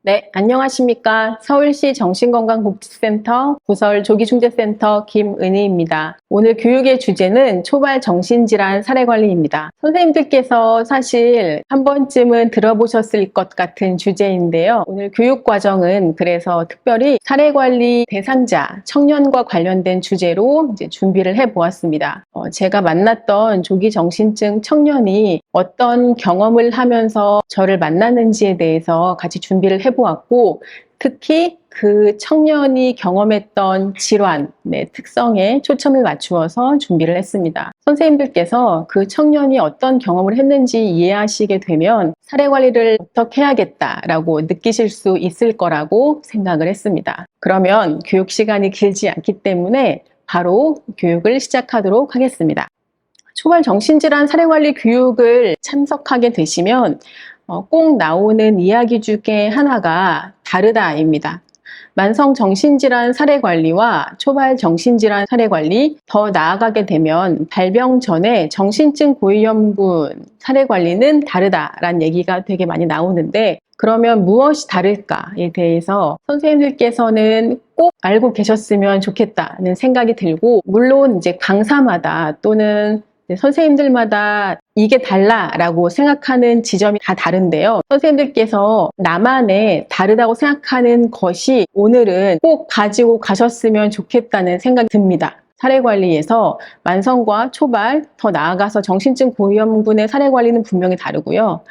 네, 안녕하십니까. 서울시 정신건강복지센터 부설 조기중재센터 김은희입니다. 오늘 교육의 주제는 초발 정신질환 사례관리입니다. 선생님들께서 사실 한 번쯤은 들어보셨을 것 같은 주제인데요. 오늘 교육과정은 그래서 특별히 사례관리 대상자, 청년과 관련된 주제로 이제 준비를 해보았습니다. 제가 만났던 조기정신증 청년이 어떤 경험을 하면서 저를 만났는지에 대해서 같이 준비를 해보았고, 특히 그 청년이 경험했던 질환의 특성에 초점을 맞추어서 준비를 했습니다. 선생님들께서 그 청년이 어떤 경험을 했는지 이해하시게 되면 사례 관리를 어떻게 해야겠다라고 느끼실 수 있을 거라고 생각을 했습니다. 그러면 교육 시간이 길지 않기 때문에 바로 교육을 시작하도록 하겠습니다. 초발 정신질환 사례관리 교육을 참석하게 되시면 꼭 나오는 이야기 중에 하나가 다르다입니다. 만성 정신질환 사례관리와 초발 정신질환 사례관리, 더 나아가게 되면 발병 전에 정신증 고위험군 사례관리는 다르다라는 얘기가 되게 많이 나오는데, 그러면 무엇이 다를까에 대해서 선생님들께서는 꼭 알고 계셨으면 좋겠다는 생각이 들고, 물론 이제 강사마다 또는 선생님들마다 이게 달라라고 생각하는 지점이 다 다른데요. 선생님들께서 나만의 다르다고 생각하는 것이 오늘은 꼭 가지고 가셨으면 좋겠다는 생각이 듭니다. 사례관리에서 만성과 초발, 더 나아가서 정신증 고위험군의 사례관리는 분명히 다르고요.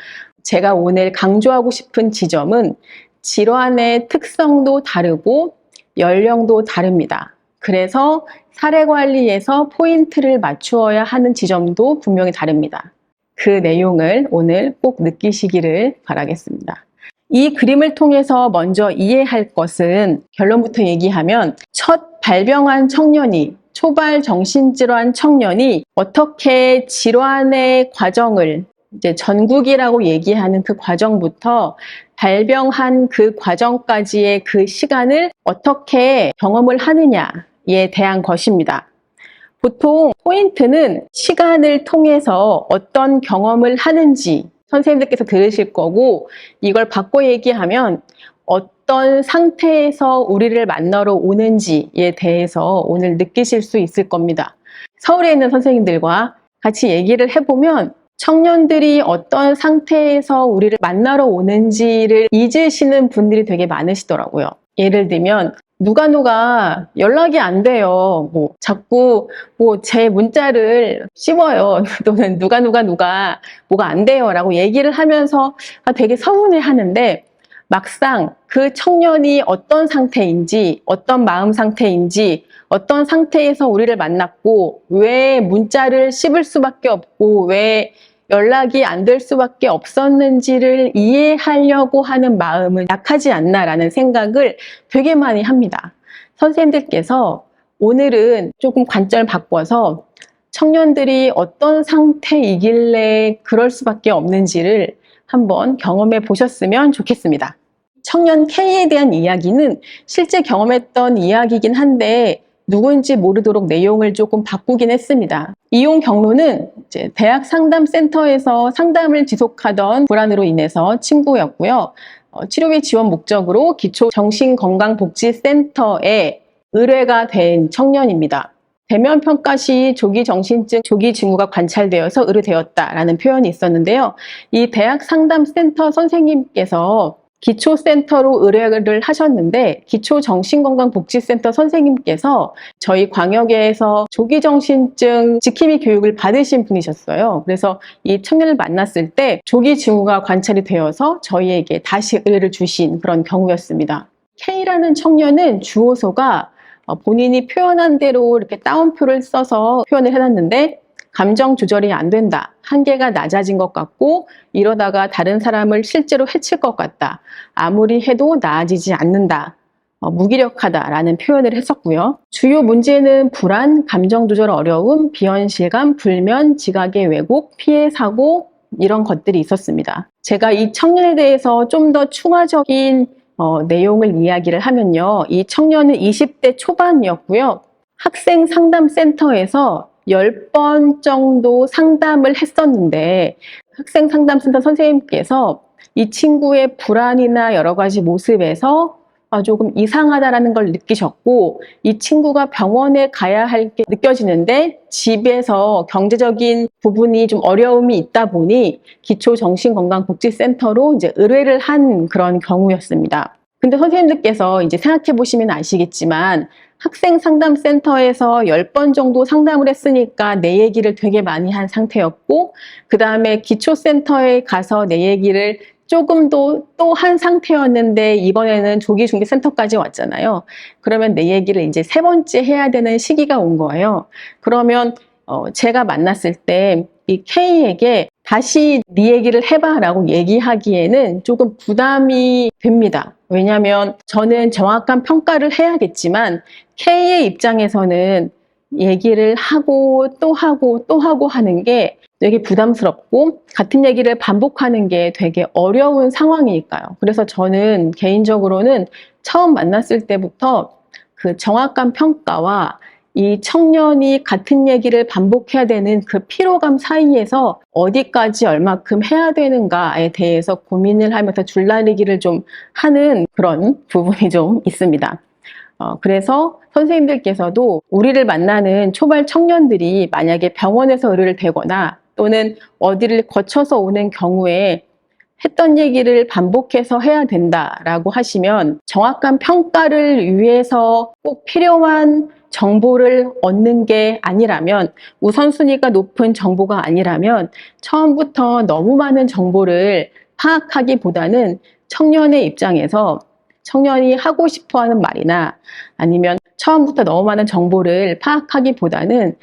제가 오늘 강조하고 싶은 지점은 질환의 특성도 다르고 연령도 다릅니다. 그래서 사례관리에서 포인트를 맞추어야 하는 지점도 분명히 다릅니다. 그 내용을 오늘 꼭 느끼시기를 바라겠습니다. 이 그림을 통해서 먼저 이해할 것은, 결론부터 얘기하면 첫 발병한 청년이, 초발 정신질환 청년이 어떻게 질환의 과정을, 이제 전국이라고 얘기하는 그 과정부터 발병한 그 과정까지의 그 시간을 어떻게 경험을 하느냐에 대한 것입니다. 보통 포인트는 시간을 통해서 어떤 경험을 하는지 선생님들께서 들으실 거고, 이걸 바꿔 얘기하면 어떤 상태에서 우리를 만나러 오는지에 대해서 오늘 느끼실 수 있을 겁니다. 서울에 있는 선생님들과 같이 얘기를 해보면 청년들이 어떤 상태에서 우리를 만나러 오는지를 잊으시는 분들이 되게 많으시더라고요. 예를 들면 누가 연락이 안 돼요. 자꾸 제 문자를 씹어요. 또는 누가 뭐가 안 돼요 라고 얘기를 하면서 되게 서운해 하는데, 막상 그 청년이 어떤 상태인지, 어떤 마음 상태인지, 어떤 상태에서 우리를 만났고 왜 문자를 씹을 수밖에 없고 왜 연락이 안 될 수밖에 없었는지를 이해하려고 하는 마음은 약하지 않나라는 생각을 되게 많이 합니다. 선생님들께서 오늘은 조금 관점을 바꿔서 청년들이 어떤 상태이길래 그럴 수밖에 없는지를 한번 경험해 보셨으면 좋겠습니다. 청년 K에 대한 이야기는 실제 경험했던 이야기이긴 한데 누구인지 모르도록 내용을 조금 바꾸긴 했습니다. 이용 경로는 이제 대학 상담센터에서 상담을 지속하던 불안으로 인해서 친구였고요. 치료비 지원 목적으로 기초정신건강복지센터에 의뢰가 된 청년입니다. 대면 평가 시 조기 정신증, 조기 징후가 관찰되어서 의뢰되었다라는 표현이 있었는데요. 이 대학 상담센터 선생님께서 기초센터로 의뢰를 하셨는데, 기초정신건강복지센터 선생님께서 저희 광역에서 조기정신증 지킴이 교육을 받으신 분이셨어요. 그래서 이 청년을 만났을 때 조기 징후가 관찰이 되어서 저희에게 다시 의뢰를 주신 그런 경우였습니다. K라는 청년은 주호소가 본인이 표현한 대로 이렇게 따옴표를 써서 표현을 해놨는데, 감정 조절이 안 된다, 한계가 낮아진 것 같고 이러다가 다른 사람을 실제로 해칠 것 같다, 아무리 해도 나아지지 않는다, 무기력하다라는 표현을 했었고요. 주요 문제는 불안, 감정 조절 어려움, 비현실감, 불면, 지각의 왜곡, 피해 사고, 이런 것들이 있었습니다. 제가 이 청년에 대해서 좀 더 추가적인 내용을 이야기를 하면요. 이 청년은 20대 초반이었고요. 학생 상담센터에서 10번 정도 상담을 했었는데, 학생 상담센터 선생님께서 이 친구의 불안이나 여러 가지 모습에서 조금 이상하다라는 걸 느끼셨고, 이 친구가 병원에 가야 할 게 느껴지는데 집에서 경제적인 부분이 좀 어려움이 있다 보니 기초정신건강복지센터로 이제 의뢰를 한 그런 경우였습니다. 근데 선생님들께서 이제 생각해 보시면 아시겠지만, 학생상담센터에서 10번 정도 상담을 했으니까 내 얘기를 되게 많이 한 상태였고, 그 다음에 기초센터에 가서 내 얘기를 조금 더 또 한 상태였는데, 이번에는 조기중개센터까지 왔잖아요. 그러면 내 얘기를 이제 3번째 해야 되는 시기가 온 거예요. 그러면 제가 만났을 때 이 K에게 다시 네 얘기를 해봐 라고 얘기하기에는 조금 부담이 됩니다. 왜냐하면 저는 정확한 평가를 해야겠지만 K의 입장에서는 얘기를 하고 또 하고 또 하고 하는 게 되게 부담스럽고 같은 얘기를 반복하는 게 되게 어려운 상황이니까요. 그래서 저는 개인적으로는 처음 만났을 때부터 그 정확한 평가와 이 청년이 같은 얘기를 반복해야 되는 그 피로감 사이에서 어디까지 얼마큼 해야 되는가에 대해서 고민을 하면서 줄다리기를 좀 하는 그런 부분이 좀 있습니다. 그래서 선생님들께서도 우리를 만나는 초발 청년들이 만약에 병원에서 의뢰를 대거나 또는 어디를 거쳐서 오는 경우에 했던 얘기를 반복해서 해야 된다라고 하시면, 정확한 평가를 위해서 꼭 필요한 정보를 얻는 게 아니라면, 우선순위가 높은 정보가 아니라면 처음부터 너무 많은 정보를 파악하기보다는 청년의 입장에서 청년이 하고 싶어 하는 말이나 아니면 처음부터 너무 많은 정보를 파악하기보다는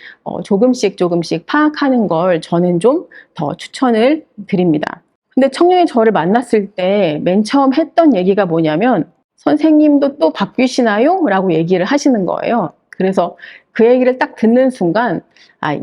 조금씩 파악하는 걸 저는 좀 더 추천을 드립니다. 근데 청년이 저를 만났을 때 맨 처음 했던 얘기가 뭐냐면, 선생님도 또 바뀌시나요? 라고 얘기를 하시는 거예요. 그래서 그 얘기를 딱 듣는 순간,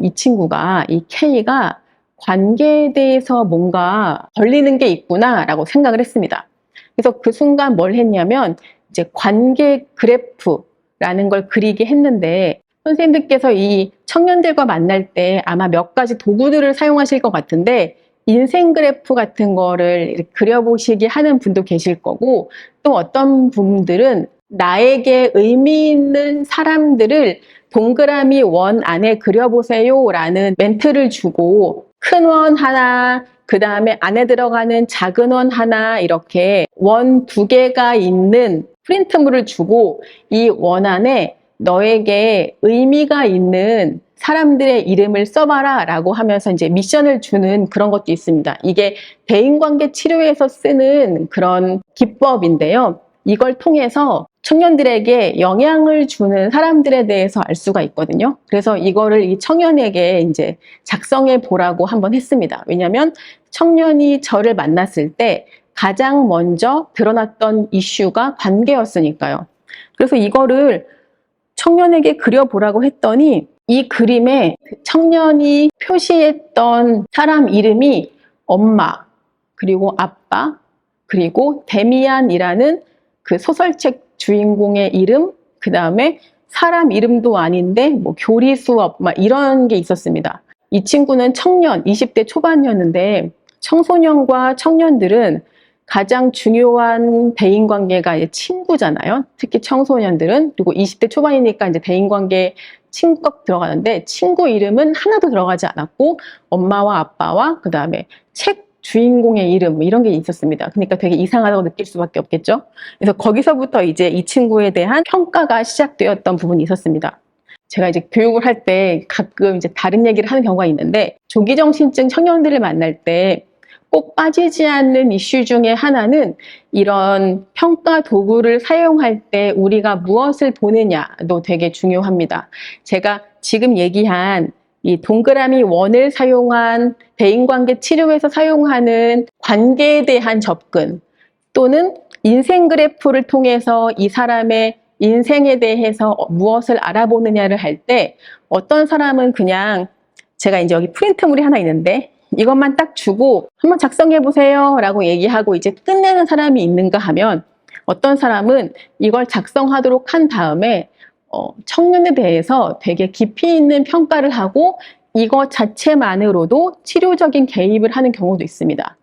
이 친구가, 이 K가 관계에 대해서 뭔가 걸리는 게 있구나 라고 생각을 했습니다. 그래서 그 순간 뭘 했냐면, 이제 관계 그래프라는 걸 그리게 했는데, 선생님들께서 이 청년들과 만날 때 아마 몇 가지 도구들을 사용하실 것 같은데, 인생 그래프 같은 거를 그려보시게 하는 분도 계실 거고, 또 어떤 분들은 나에게 의미 있는 사람들을 동그라미 원 안에 그려보세요 라는 멘트를 주고, 큰 원 하나, 그 다음에 안에 들어가는 작은 원 하나, 이렇게 원 2개가 있는 프린트물을 주고, 이 원 안에 너에게 의미가 있는 사람들의 이름을 써봐라 라고 하면서 이제 미션을 주는 그런 것도 있습니다. 이게 대인관계 치료에서 쓰는 그런 기법인데요. 이걸 통해서 청년들에게 영향을 주는 사람들에 대해서 알 수가 있거든요. 그래서 이거를 이 청년에게 이제 작성해 보라고 한번 했습니다. 왜냐하면 청년이 저를 만났을 때 가장 먼저 드러났던 이슈가 관계였으니까요. 그래서 이거를 청년에게 그려보라고 했더니, 이 그림에 청년이 표시했던 사람 이름이 엄마, 그리고 아빠, 그리고 데미안이라는 그 소설책 주인공의 이름, 그 다음에 사람 이름도 아닌데 뭐 교리 수업 막 이런 게 있었습니다. 이 친구는 청년, 20대 초반이었는데, 청소년과 청년들은 가장 중요한 대인관계가 친구잖아요. 특히 청소년들은. 그리고 20대 초반이니까 이제 대인관계 친구가 들어가는데, 친구 이름은 하나도 들어가지 않았고 엄마와 아빠와 그 다음에 책 주인공의 이름 이런 게 있었습니다. 그러니까 되게 이상하다고 느낄 수밖에 없겠죠. 그래서 거기서부터 이제 이 친구에 대한 평가가 시작되었던 부분이 있었습니다. 제가 이제 교육을 할 때 가끔 이제 다른 얘기를 하는 경우가 있는데, 조기정신증 청년들을 만날 때 꼭 빠지지 않는 이슈 중에 하나는 이런 평가 도구를 사용할 때 우리가 무엇을 보느냐도 되게 중요합니다. 제가 지금 얘기한 이 동그라미 원을 사용한 대인관계 치료에서 사용하는 관계에 대한 접근, 또는 인생 그래프를 통해서 이 사람의 인생에 대해서 무엇을 알아보느냐를 할 때, 어떤 사람은 그냥, 제가 이제 여기 프린트물이 하나 있는데 이것만 딱 주고 한번 작성해 보세요 라고 얘기하고 이제 끝내는 사람이 있는가 하면, 어떤 사람은 이걸 작성하도록 한 다음에 청년에 대해서 되게 깊이 있는 평가를 하고 이것 자체만으로도 치료적인 개입을 하는 경우도 있습니다.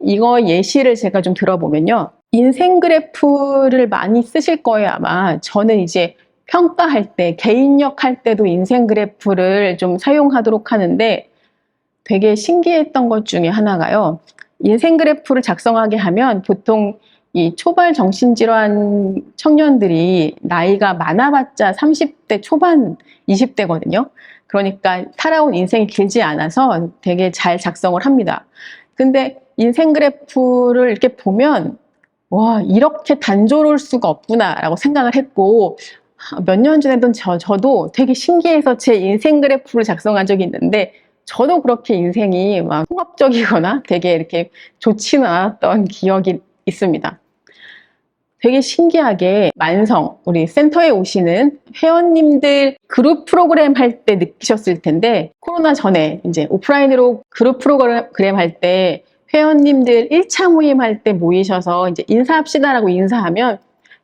이거 예시를 제가 좀 들어보면요. 인생 그래프를 많이 쓰실 거예요, 아마. 저는 이제 평가할 때, 개인력 할 때도 인생 그래프를 좀 사용하도록 하는데 되게 신기했던 것 중에 하나가요. 인생 그래프를 작성하게 하면 보통 이 초발 정신질환 청년들이 나이가 많아봤자 30대 초반, 20대거든요. 그러니까 살아온 인생이 길지 않아서 되게 잘 작성을 합니다. 근데 인생 그래프를 이렇게 보면 와, 이렇게 단조로울 수가 없구나라고 생각을 했고 몇 년 전에도 저도 되게 신기해서 제 인생 그래프를 작성한 적이 있는데 저도 그렇게 인생이 막 통합적이거나 되게 이렇게 좋지는 않았던 기억이 있습니다. 되게 신기하게 만성, 우리 센터에 오시는 회원님들 그룹 프로그램 할 때 느끼셨을 텐데 코로나 전에 이제 오프라인으로 그룹 프로그램 할 때 회원님들 1차 모임 할 때 모이셔서 이제 인사합시다라고 인사하면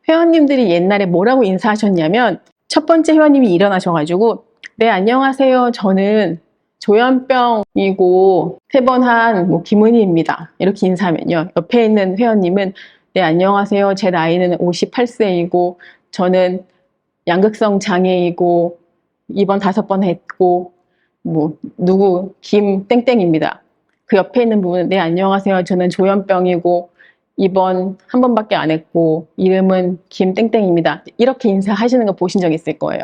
회원님들이 옛날에 뭐라고 인사하셨냐면 첫 번째 회원님이 일어나셔가지고 네, 안녕하세요. 저는 조현병이고 퇴번한 뭐 김은희입니다. 이렇게 인사하면요. 옆에 있는 회원님은 네, 안녕하세요. 제 나이는 58세이고 저는 양극성 장애이고 입원 5번 했고 뭐 누구 김땡땡입니다. 그 옆에 있는 분은 네, 안녕하세요. 저는 조현병이고 입원 1번밖에 안 했고 이름은 김땡땡입니다. 이렇게 인사하시는 거 보신 적 있을 거예요.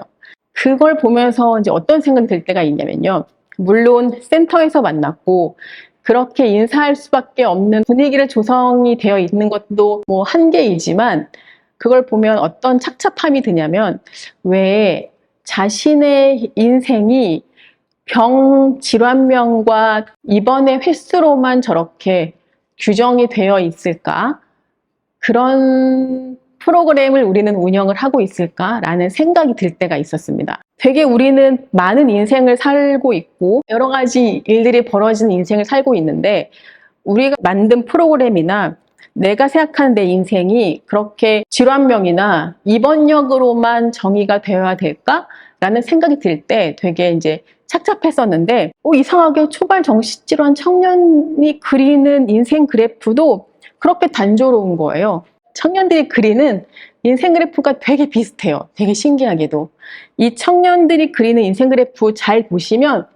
그걸 보면서 이제 어떤 생각이 들 때가 있냐면요. 물론 센터에서 만났고 그렇게 인사할 수밖에 없는 분위기를 조성이 되어 있는 것도 뭐 한계이지만 그걸 보면 어떤 착잡함이 드냐면 왜 자신의 인생이 병 질환명과 입원의 횟수로만 저렇게 규정이 되어 있을까? 그런 프로그램을 우리는 운영을 하고 있을까라는 생각이 들 때가 있었습니다. 되게 우리는 많은 인생을 살고 있고 여러 가지 일들이 벌어지는 인생을 살고 있는데 우리가 만든 프로그램이나 내가 생각하는 내 인생이 그렇게 질환명이나 입원력으로만 정의가 되어야 될까라는 생각이 들 때 되게 이제 착잡했었는데 이상하게 초발 정신질환 청년이 그리는 인생 그래프도 그렇게 단조로운 거예요. 청년들이 그리는 인생 그래프가 되게 비슷해요. 되게 신기하게도. 이 청년들이 그리는 인생 그래프 잘 보시면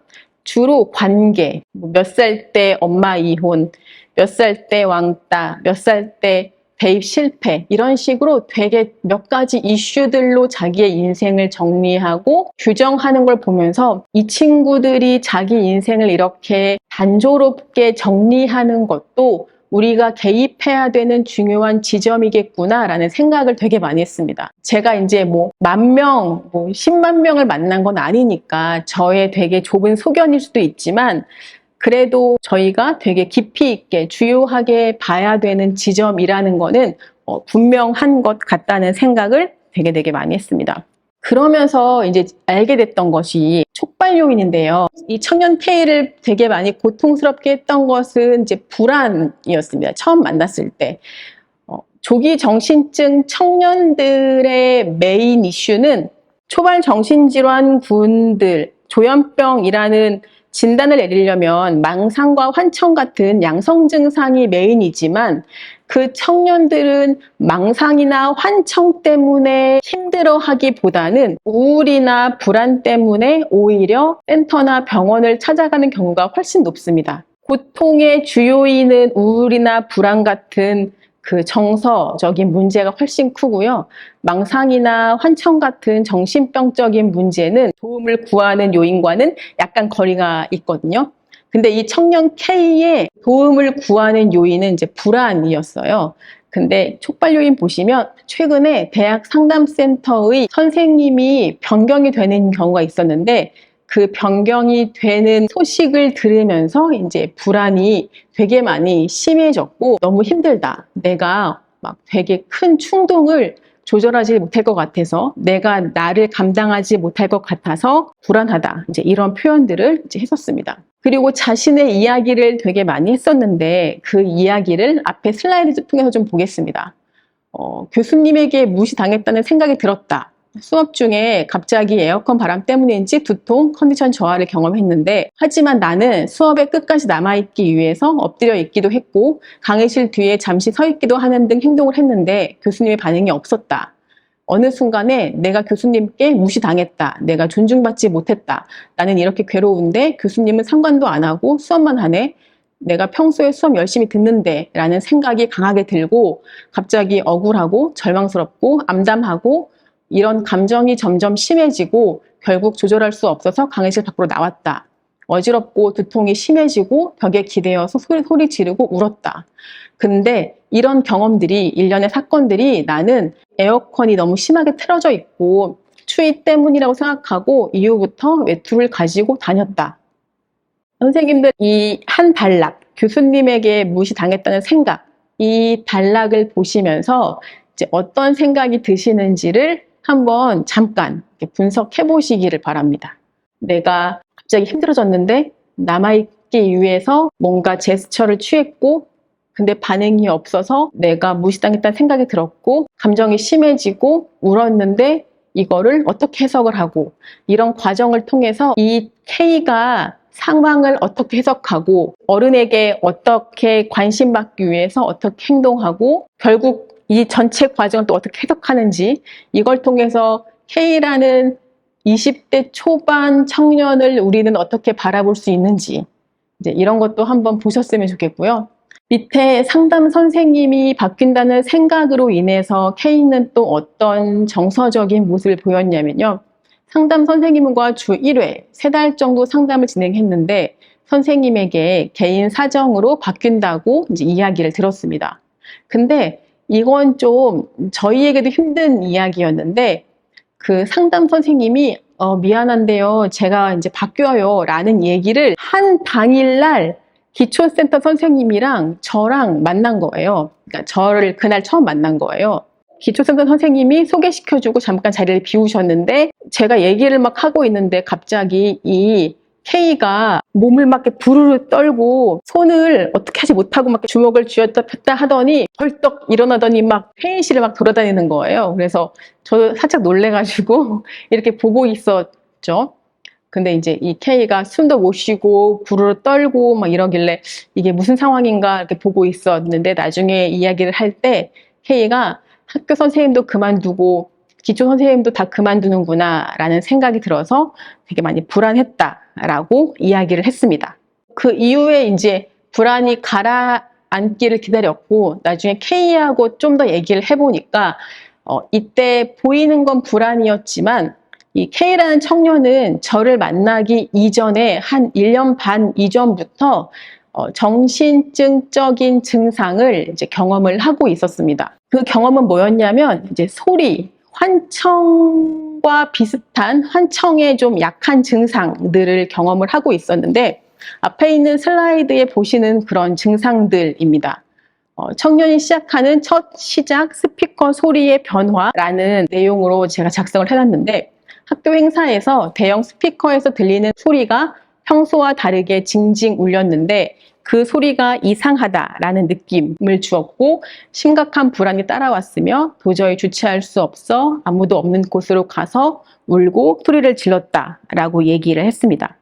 주로 관계, 몇 살 때 엄마 이혼, 몇 살 때 왕따, 몇 살 때 대입 실패 이런 식으로 되게 몇 가지 이슈들로 자기의 인생을 정리하고 규정하는 걸 보면서 이 친구들이 자기 인생을 이렇게 단조롭게 정리하는 것도 우리가 개입해야 되는 중요한 지점이겠구나라는 생각을 되게 많이 했습니다. 제가 이제 뭐 10,000명, 뭐 10만 명을 만난 건 아니니까 저의 되게 좁은 소견일 수도 있지만 그래도 저희가 되게 깊이 있게 주요하게 봐야 되는 지점이라는 거는 분명한 것 같다는 생각을 되게 많이 했습니다. 그러면서 이제 알게 됐던 것이 촉발 요인인데요. 이 청년 K를 되게 많이 고통스럽게 했던 것은 이제 불안이었습니다. 처음 만났을 때. 조기 정신증 청년들의 메인 이슈는 초발 정신질환 군들, 조현병이라는 진단을 내리려면 망상과 환청 같은 양성 증상이 메인이지만 그 청년들은 망상이나 환청 때문에 힘들어하기보다는 우울이나 불안 때문에 오히려 센터나 병원을 찾아가는 경우가 훨씬 높습니다. 고통의 주요인은 우울이나 불안 같은 그 정서적인 문제가 훨씬 크고요. 망상이나 환청 같은 정신병적인 문제는 도움을 구하는 요인과는 약간 거리가 있거든요. 근데 이 청년 K의 도움을 구하는 요인은 이제 불안이었어요. 근데 촉발 요인 보시면 최근에 대학 상담센터의 선생님이 변경이 되는 경우가 있었는데 그 변경이 되는 소식을 들으면서 이제 불안이 되게 많이 심해졌고 너무 힘들다. 내가 막 되게 큰 충동을 조절하지 못할 것 같아서 내가 나를 감당하지 못할 것 같아서 불안하다. 이제 이런 표현들을 이제 했었습니다. 그리고 자신의 이야기를 되게 많이 했었는데 그 이야기를 앞에 슬라이드 통해서 좀 보겠습니다. 교수님에게 무시당했다는 생각이 들었다. 수업 중에 갑자기 에어컨 바람 때문인지 두통, 컨디션 저하를 경험했는데, 하지만 나는 수업에 끝까지 남아있기 위해서 엎드려 있기도 했고 강의실 뒤에 잠시 서 있기도 하는 등 행동을 했는데 교수님의 반응이 없었다. 어느 순간에 내가 교수님께 무시당했다. 내가 존중받지 못했다. 나는 이렇게 괴로운데 교수님은 상관도 안 하고 수업만 하네. 내가 평소에 수업 열심히 듣는데 라는 생각이 강하게 들고 갑자기 억울하고 절망스럽고 암담하고 이런 감정이 점점 심해지고 결국 조절할 수 없어서 강의실 밖으로 나왔다. 어지럽고 두통이 심해지고 벽에 기대어서 소리 지르고 울었다. 근데 이런 경험들이, 일련의 사건들이 나는 에어컨이 너무 심하게 틀어져 있고 추위 때문이라고 생각하고 이후부터 외투를 가지고 다녔다. 선생님들 이 한 단락, 교수님에게 무시당했다는 생각, 이 단락을 보시면서 이제 어떤 생각이 드시는지를 한번 잠깐 분석해 보시기를 바랍니다. 내가 갑자기 힘들어졌는데 남아있기 위해서 뭔가 제스처를 취했고 근데 반응이 없어서 내가 무시당했다는 생각이 들었고 감정이 심해지고 울었는데 이거를 어떻게 해석을 하고 이런 과정을 통해서 이 K가 상황을 어떻게 해석하고 어른에게 어떻게 관심받기 위해서 어떻게 행동하고 결국 이 전체 과정을 또 어떻게 해석하는지 이걸 통해서 K라는 20대 초반 청년을 우리는 어떻게 바라볼 수 있는지 이제 이런 것도 한번 보셨으면 좋겠고요. 밑에 상담 선생님이 바뀐다는 생각으로 인해서 K는 또 어떤 정서적인 모습을 보였냐면요. 상담 선생님과 주 1회, 3달 정도 상담을 진행했는데 선생님에게 개인 사정으로 바뀐다고 이제 이야기를 들었습니다. 근데 이건 좀 저희에게도 힘든 이야기였는데 그 상담 선생님이 미안한데요. 제가 이제 바뀌어요. 라는 얘기를 한 당일날 기초센터 선생님이랑 저랑 만난 거예요. 그러니까 저를 그날 처음 만난 거예요. 기초센터 선생님이 소개시켜주고 잠깐 자리를 비우셨는데 제가 얘기를 막 하고 있는데 갑자기 이 K가 몸을 막 부르르 떨고 손을 어떻게 하지 못하고 막 주먹을 쥐었다 폈다 하더니 벌떡 일어나더니 막 회의실을 막 돌아다니는 거예요. 그래서 저 살짝 놀래가지고 이렇게 보고 있었죠. 근데 이제 이 K가 숨도 못 쉬고 부르르 떨고 막 이러길래 이게 무슨 상황인가 이렇게 보고 있었는데 나중에 이야기를 할 때 K가 학교 선생님도 그만두고 기초 선생님도 다 그만두는구나 라는 생각이 들어서 되게 많이 불안했다라고 이야기를 했습니다. 그 이후에 이제 불안이 가라앉기를 기다렸고 나중에 K하고 좀 더 얘기를 해보니까 이때 보이는 건 불안이었지만 이 K라는 청년은 저를 만나기 이전에 한 1년 반 이전부터 정신증적인 증상을 이제 경험을 하고 있었습니다. 그 경험은 뭐였냐면 이제 소리, 환청과 비슷한 환청에 좀 약한 증상들을 경험을 하고 있었는데 앞에 있는 슬라이드에 보시는 그런 증상들입니다. 청년이 시작하는 첫 시작 스피커 소리의 변화라는 내용으로 제가 작성을 해놨는데 학교 행사에서 대형 스피커에서 들리는 소리가 평소와 다르게 징징 울렸는데 그 소리가 이상하다라는 느낌을 주었고 심각한 불안이 따라왔으며 도저히 주체할 수 없어 아무도 없는 곳으로 가서 울고 소리를 질렀다라고 얘기를 했습니다.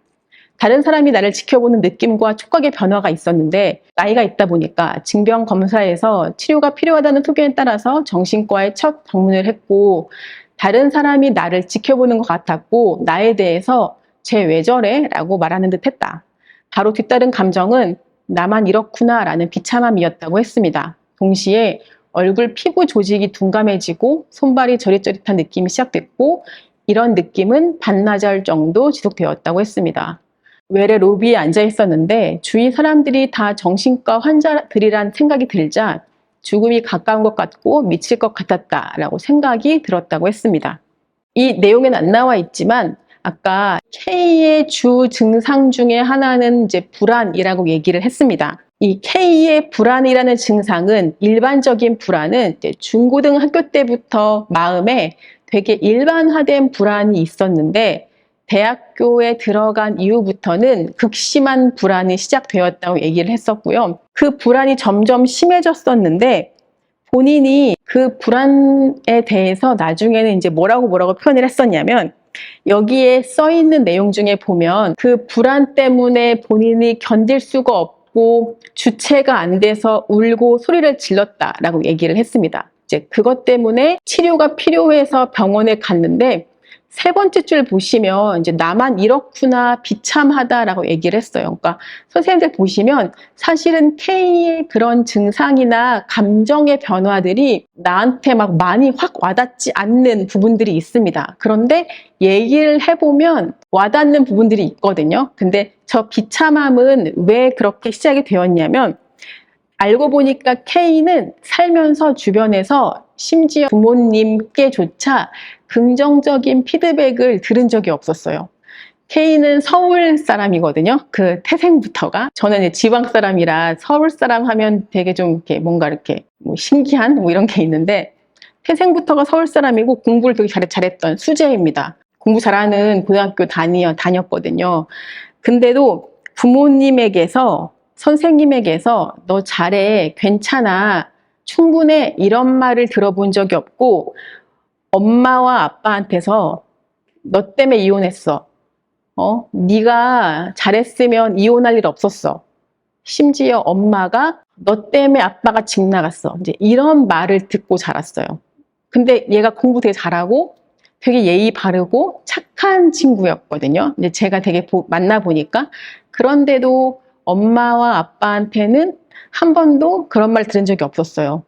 다른 사람이 나를 지켜보는 느낌과 촉각의 변화가 있었는데 나이가 있다 보니까 징병검사에서 치료가 필요하다는 소견에 따라서 정신과에 첫 방문을 했고 다른 사람이 나를 지켜보는 것 같았고 나에 대해서 쟤 왜 저래? 라고 말하는 듯 했다. 바로 뒤따른 감정은 나만 이렇구나 라는 비참함이었다고 했습니다. 동시에 얼굴 피부 조직이 둔감해지고 손발이 저릿저릿한 느낌이 시작됐고 이런 느낌은 반나절 정도 지속되었다고 했습니다. 외래 로비에 앉아 있었는데 주위 사람들이 다 정신과 환자들이란 생각이 들자 죽음이 가까운 것 같고 미칠 것 같았다라고 생각이 들었다고 했습니다. 이 내용에는 안 나와 있지만 아까 K의 주 증상 중에 하나는 이제 불안이라고 얘기를 했습니다. 이 K의 불안이라는 증상은 일반적인 불안은 이제 중고등학교 때부터 마음에 되게 일반화된 불안이 있었는데 대학교에 들어간 이후부터는 극심한 불안이 시작되었다고 얘기를 했었고요. 그 불안이 점점 심해졌었는데 본인이 그 불안에 대해서 나중에는 이제 뭐라고 표현을 했었냐면, 여기에 써 있는 내용 중에 보면 그 불안 때문에 본인이 견딜 수가 없고 주체가 안 돼서 울고 소리를 질렀다라고 얘기를 했습니다. 이제 그것 때문에 치료가 필요해서 병원에 갔는데, 세 번째 줄 보시면 이제 나만 이렇구나, 비참하다라고 얘기를 했어요. 그러니까 선생님들 보시면 사실은 K의 그런 증상이나 감정의 변화들이 나한테 막 많이 확 와닿지 않는 부분들이 있습니다. 그런데 얘기를 해보면 와닿는 부분들이 있거든요. 근데 저 비참함은 왜 그렇게 시작이 되었냐면, 알고 보니까 K는 살면서 주변에서 심지어 부모님께조차 긍정적인 피드백을 들은 적이 없었어요. K는 서울 사람이거든요. 그 태생부터가. 저는 이제 지방 사람이라 서울 사람 하면 되게 좀 이렇게 뭔가 이렇게 뭐 신기한 뭐 이런 게 있는데, 태생부터가 서울 사람이고 공부를 되게 잘했던 수재입니다. 공부 잘하는 고등학교 다녔거든요. 근데도 부모님에게서, 선생님에게서 너 잘해, 괜찮아, 충분해, 이런 말을 들어본 적이 없고, 엄마와 아빠한테서 너 때문에 이혼했어. 네가 잘했으면 이혼할 일 없었어. 심지어 엄마가 너 때문에 아빠가 집 나갔어. 이제 이런 말을 듣고 자랐어요. 근데 얘가 공부 되게 잘하고 되게 예의 바르고 착한 친구였거든요. 이제 제가 되게 만나보니까. 그런데도 엄마와 아빠한테는 한 번도 그런 말 들은 적이 없었어요.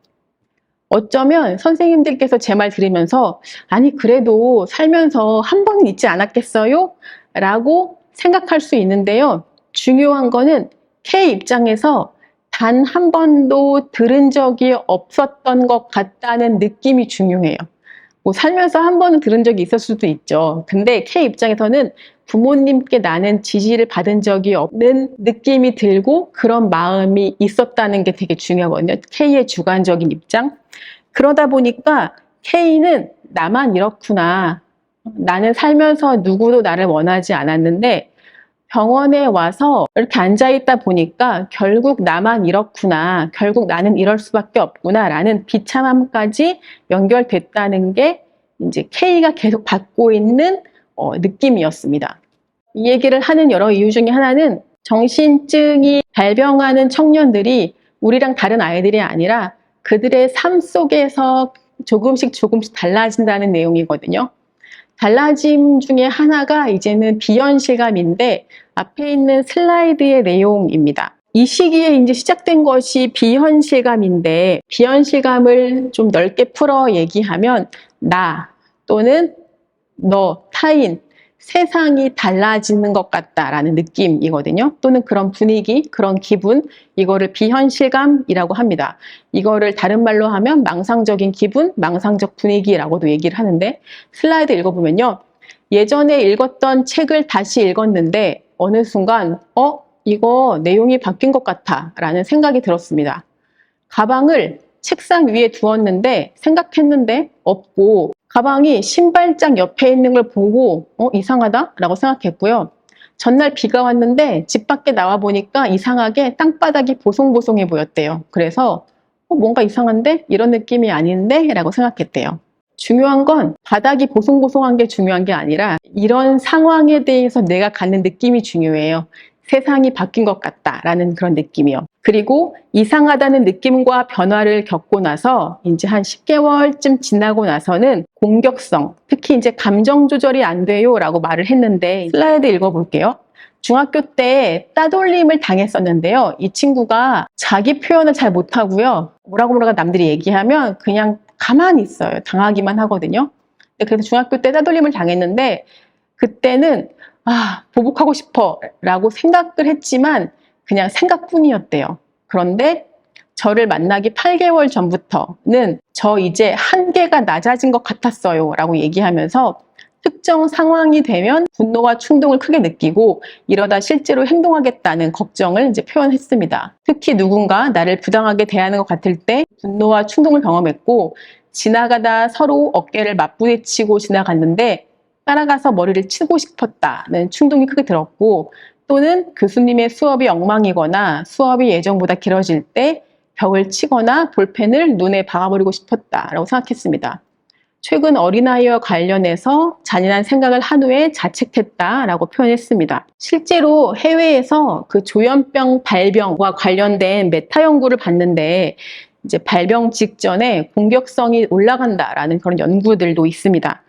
어쩌면 선생님들께서 제 말 들으면서 아니 그래도 살면서 한 번은 있지 않았겠어요? 라고 생각할 수 있는데요. 중요한 거는 K 입장에서 단 한 번도 들은 적이 없었던 것 같다는 느낌이 중요해요. 뭐 살면서 한 번은 들은 적이 있을 수도 있죠. 근데 K 입장에서는 부모님께 나는 지지를 받은 적이 없는 느낌이 들고 그런 마음이 있었다는 게 되게 중요하거든요. K의 주관적인 입장. 그러다 보니까 K는 나만 이렇구나. 나는 살면서 누구도 나를 원하지 않았는데 병원에 와서 이렇게 앉아있다 보니까 결국 나만 이렇구나. 결국 나는 이럴 수밖에 없구나. 라는 비참함까지 연결됐다는 게 이제 K가 계속 받고 있는 느낌이었습니다. 이 얘기를 하는 여러 이유 중에 하나는 정신증이 발병하는 청년들이 우리랑 다른 아이들이 아니라 그들의 삶 속에서 조금씩 달라진다는 내용이거든요. 달라짐 중에 하나가 이제는 비현실감인데 앞에 있는 슬라이드의 내용입니다. 이 시기에 이제 시작된 것이 비현실감인데 비현실감을 좀 넓게 풀어 얘기하면 나 또는 너, 타인, 세상이 달라지는 것 같다라는 느낌이거든요. 또는 그런 분위기, 그런 기분, 이거를 비현실감이라고 합니다. 이거를 다른 말로 하면 망상적인 기분, 망상적 분위기라고도 얘기를 하는데, 슬라이드 읽어보면요. 예전에 읽었던 책을 다시 읽었는데 어느 순간 이거 내용이 바뀐 것 같아 라는 생각이 들었습니다. 가방을 책상 위에 두었는데 생각했는데 없고, 가방이 신발장 옆에 있는 걸 보고 이상하다 라고 생각했고요. 전날 비가 왔는데 집 밖에 나와 보니까 이상하게 땅바닥이 보송보송해 보였대요. 그래서 뭔가 이상한데? 이런 느낌이 아닌데? 라고 생각했대요. 중요한 건 바닥이 보송보송한 게 중요한 게 아니라 이런 상황에 대해서 내가 갖는 느낌이 중요해요. 세상이 바뀐 것 같다라는 그런 느낌이요. 그리고 이상하다는 느낌과 변화를 겪고 나서 이제 한 10개월쯤 지나고 나서는 공격성, 특히 이제 감정 조절이 안 돼요 라고 말을 했는데, 슬라이드 읽어볼게요. 중학교 때 따돌림을 당했었는데요. 이 친구가 자기 표현을 잘 못하고요. 뭐라고 남들이 얘기하면 그냥 가만히 있어요. 당하기만 하거든요. 그래서 중학교 때 따돌림을 당했는데 그때는 보복하고 싶어 라고 생각을 했지만 그냥 생각뿐이었대요. 그런데 저를 만나기 8개월 전부터는 저 이제 한계가 낮아진 것 같았어요 라고 얘기하면서 특정 상황이 되면 분노와 충동을 크게 느끼고 이러다 실제로 행동하겠다는 걱정을 이제 표현했습니다. 특히 누군가 나를 부당하게 대하는 것 같을 때 분노와 충동을 경험했고, 지나가다 서로 어깨를 맞부딪히고 지나갔는데 따라가서 머리를 치고 싶었다는 충동이 크게 들었고, 또는 교수님의 수업이 엉망이거나 수업이 예정보다 길어질 때 벽을 치거나 볼펜을 눈에 박아버리고 싶었다라고 생각했습니다. 최근 어린아이와 관련해서 잔인한 생각을 한 후에 자책했다라고 표현했습니다. 실제로 해외에서 그 조현병 발병과 관련된 메타 연구를 봤는데 이제 발병 직전에 공격성이 올라간다라는 그런 연구들도 있습니다.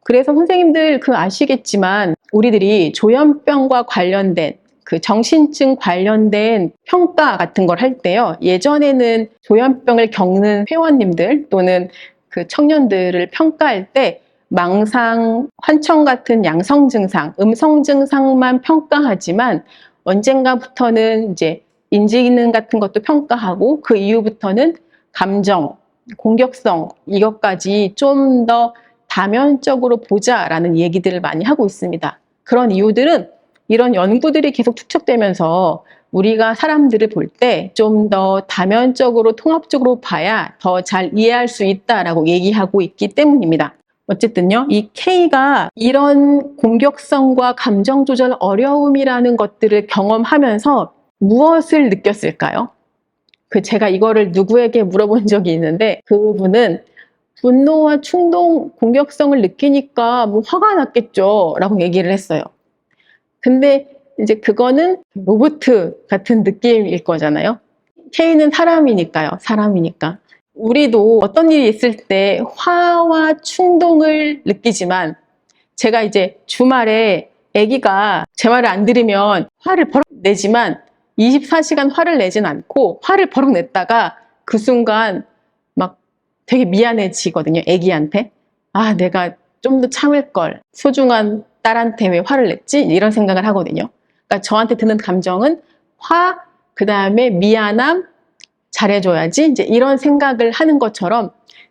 그래서 선생님들 아시겠지만 우리들이 조현병과 관련된 그 정신증 관련된 평가 같은 걸 할 때요. 예전에는 조현병을 겪는 회원님들 또는 그 청년들을 평가할 때 망상, 환청 같은 양성 증상, 음성 증상만 평가하지만 언젠가부터는 이제 인지 기능 같은 것도 평가하고 그 이후부터는 감정, 공격성 이것까지 좀 더 다면적으로 보자라는 얘기들을 많이 하고 있습니다. 그런 이유들은 이런 연구들이 계속 축적되면서 우리가 사람들을 볼 때 좀 더 다면적으로 통합적으로 봐야 더 잘 이해할 수 있다라고 얘기하고 있기 때문입니다. 어쨌든요, 이 K가 이런 공격성과 감정 조절 어려움이라는 것들을 경험하면서 무엇을 느꼈을까요? 제가 이거를 누구에게 물어본 적이 있는데 그분은 분노와 충동, 공격성을 느끼니까 뭐 화가 났겠죠 라고 얘기를 했어요. 근데 이제 그거는 로봇 같은 느낌일 거잖아요. K는 사람이니까요. 사람이니까. 우리도 어떤 일이 있을 때 화와 충동을 느끼지만 제가 이제 주말에 아기가 제 말을 안 들으면 화를 버럭 내지만 24시간 화를 내진 않고 화를 버럭 냈다가 그 순간 막 되게 미안해지거든요. 아기한테. 아, 내가 좀 더 참을 걸. 소중한 딸한테 왜 화를 냈지? 이런 생각을 하거든요. 그러니까 저한테 드는 감정은 화, 그 다음에 미안함, 잘해줘야지. 이제 이런 생각을 하는 것처럼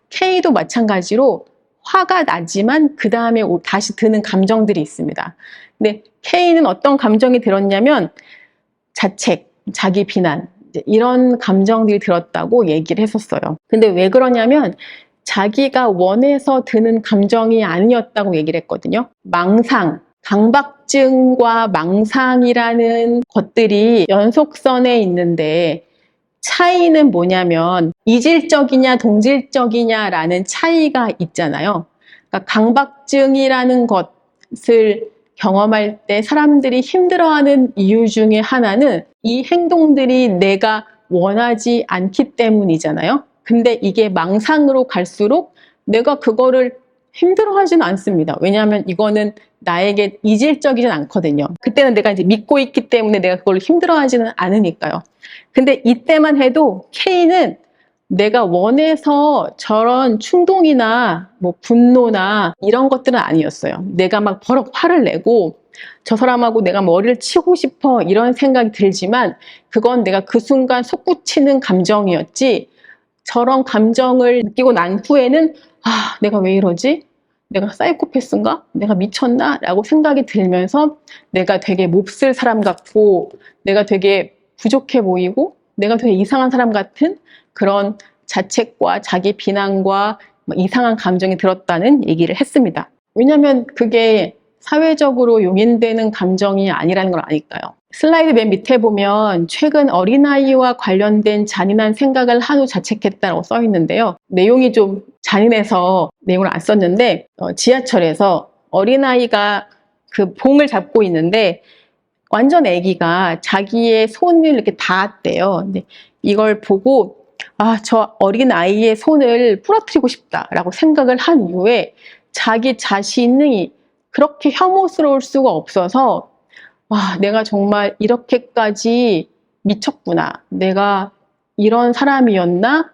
K도 마찬가지로 화가 나지만 그 다음에 다시 드는 감정들이 있습니다. 근데 K는 어떤 감정이 들었냐면 자책, 자기 비난 이런 감정들이 들었다고 얘기를 했었어요. 근데 왜 그러냐면 자기가 원해서 드는 감정이 아니었다고 얘기를 했거든요. 망상, 강박증과 망상이라는 것들이 연속선에 있는데 차이는 뭐냐면 이질적이냐 동질적이냐라는 차이가 있잖아요. 그러니까 강박증이라는 것을 경험할 때 사람들이 힘들어하는 이유 중에 하나는 이 행동들이 내가 원하지 않기 때문이잖아요. 근데 이게 망상으로 갈수록 내가 그거를 힘들어하지는 않습니다. 왜냐하면 이거는 나에게 이질적이진 않거든요. 그때는 내가 이제 믿고 있기 때문에 내가 그걸 힘들어하지는 않으니까요. 근데 이때만 해도 K는 내가 원해서 저런 충동이나 뭐 분노나 이런 것들은 아니었어요. 내가 막 버럭 화를 내고 저 사람하고 내가 머리를 치고 싶어 이런 생각이 들지만 그건 내가 그 순간 솟구치는 감정이었지 저런 감정을 느끼고 난 후에는 아, 내가 왜 이러지? 내가 사이코패스인가? 내가 미쳤나? 라고 생각이 들면서 내가 되게 몹쓸 사람 같고 내가 되게 부족해 보이고 내가 되게 이상한 사람 같은 그런 자책과 자기 비난과 이상한 감정이 들었다는 얘기를 했습니다. 왜냐하면 그게 사회적으로 용인되는 감정이 아니라는 걸 아니까요. 슬라이드 맨 밑에 보면 최근 어린아이와 관련된 잔인한 생각을 한 후 자책했다고 써 있는데요. 내용이 좀 잔인해서 내용을 안 썼는데 지하철에서 어린아이가 그 봉을 잡고 있는데 완전 아기가 자기의 손을 이렇게 닿았대요. 근데 이걸 보고 아, 저 어린아이의 손을 부러뜨리고 싶다라고 생각을 한 이후에 자기 자신이 그렇게 혐오스러울 수가 없어서 와, 내가 정말 이렇게까지 미쳤구나. 내가 이런 사람이었나?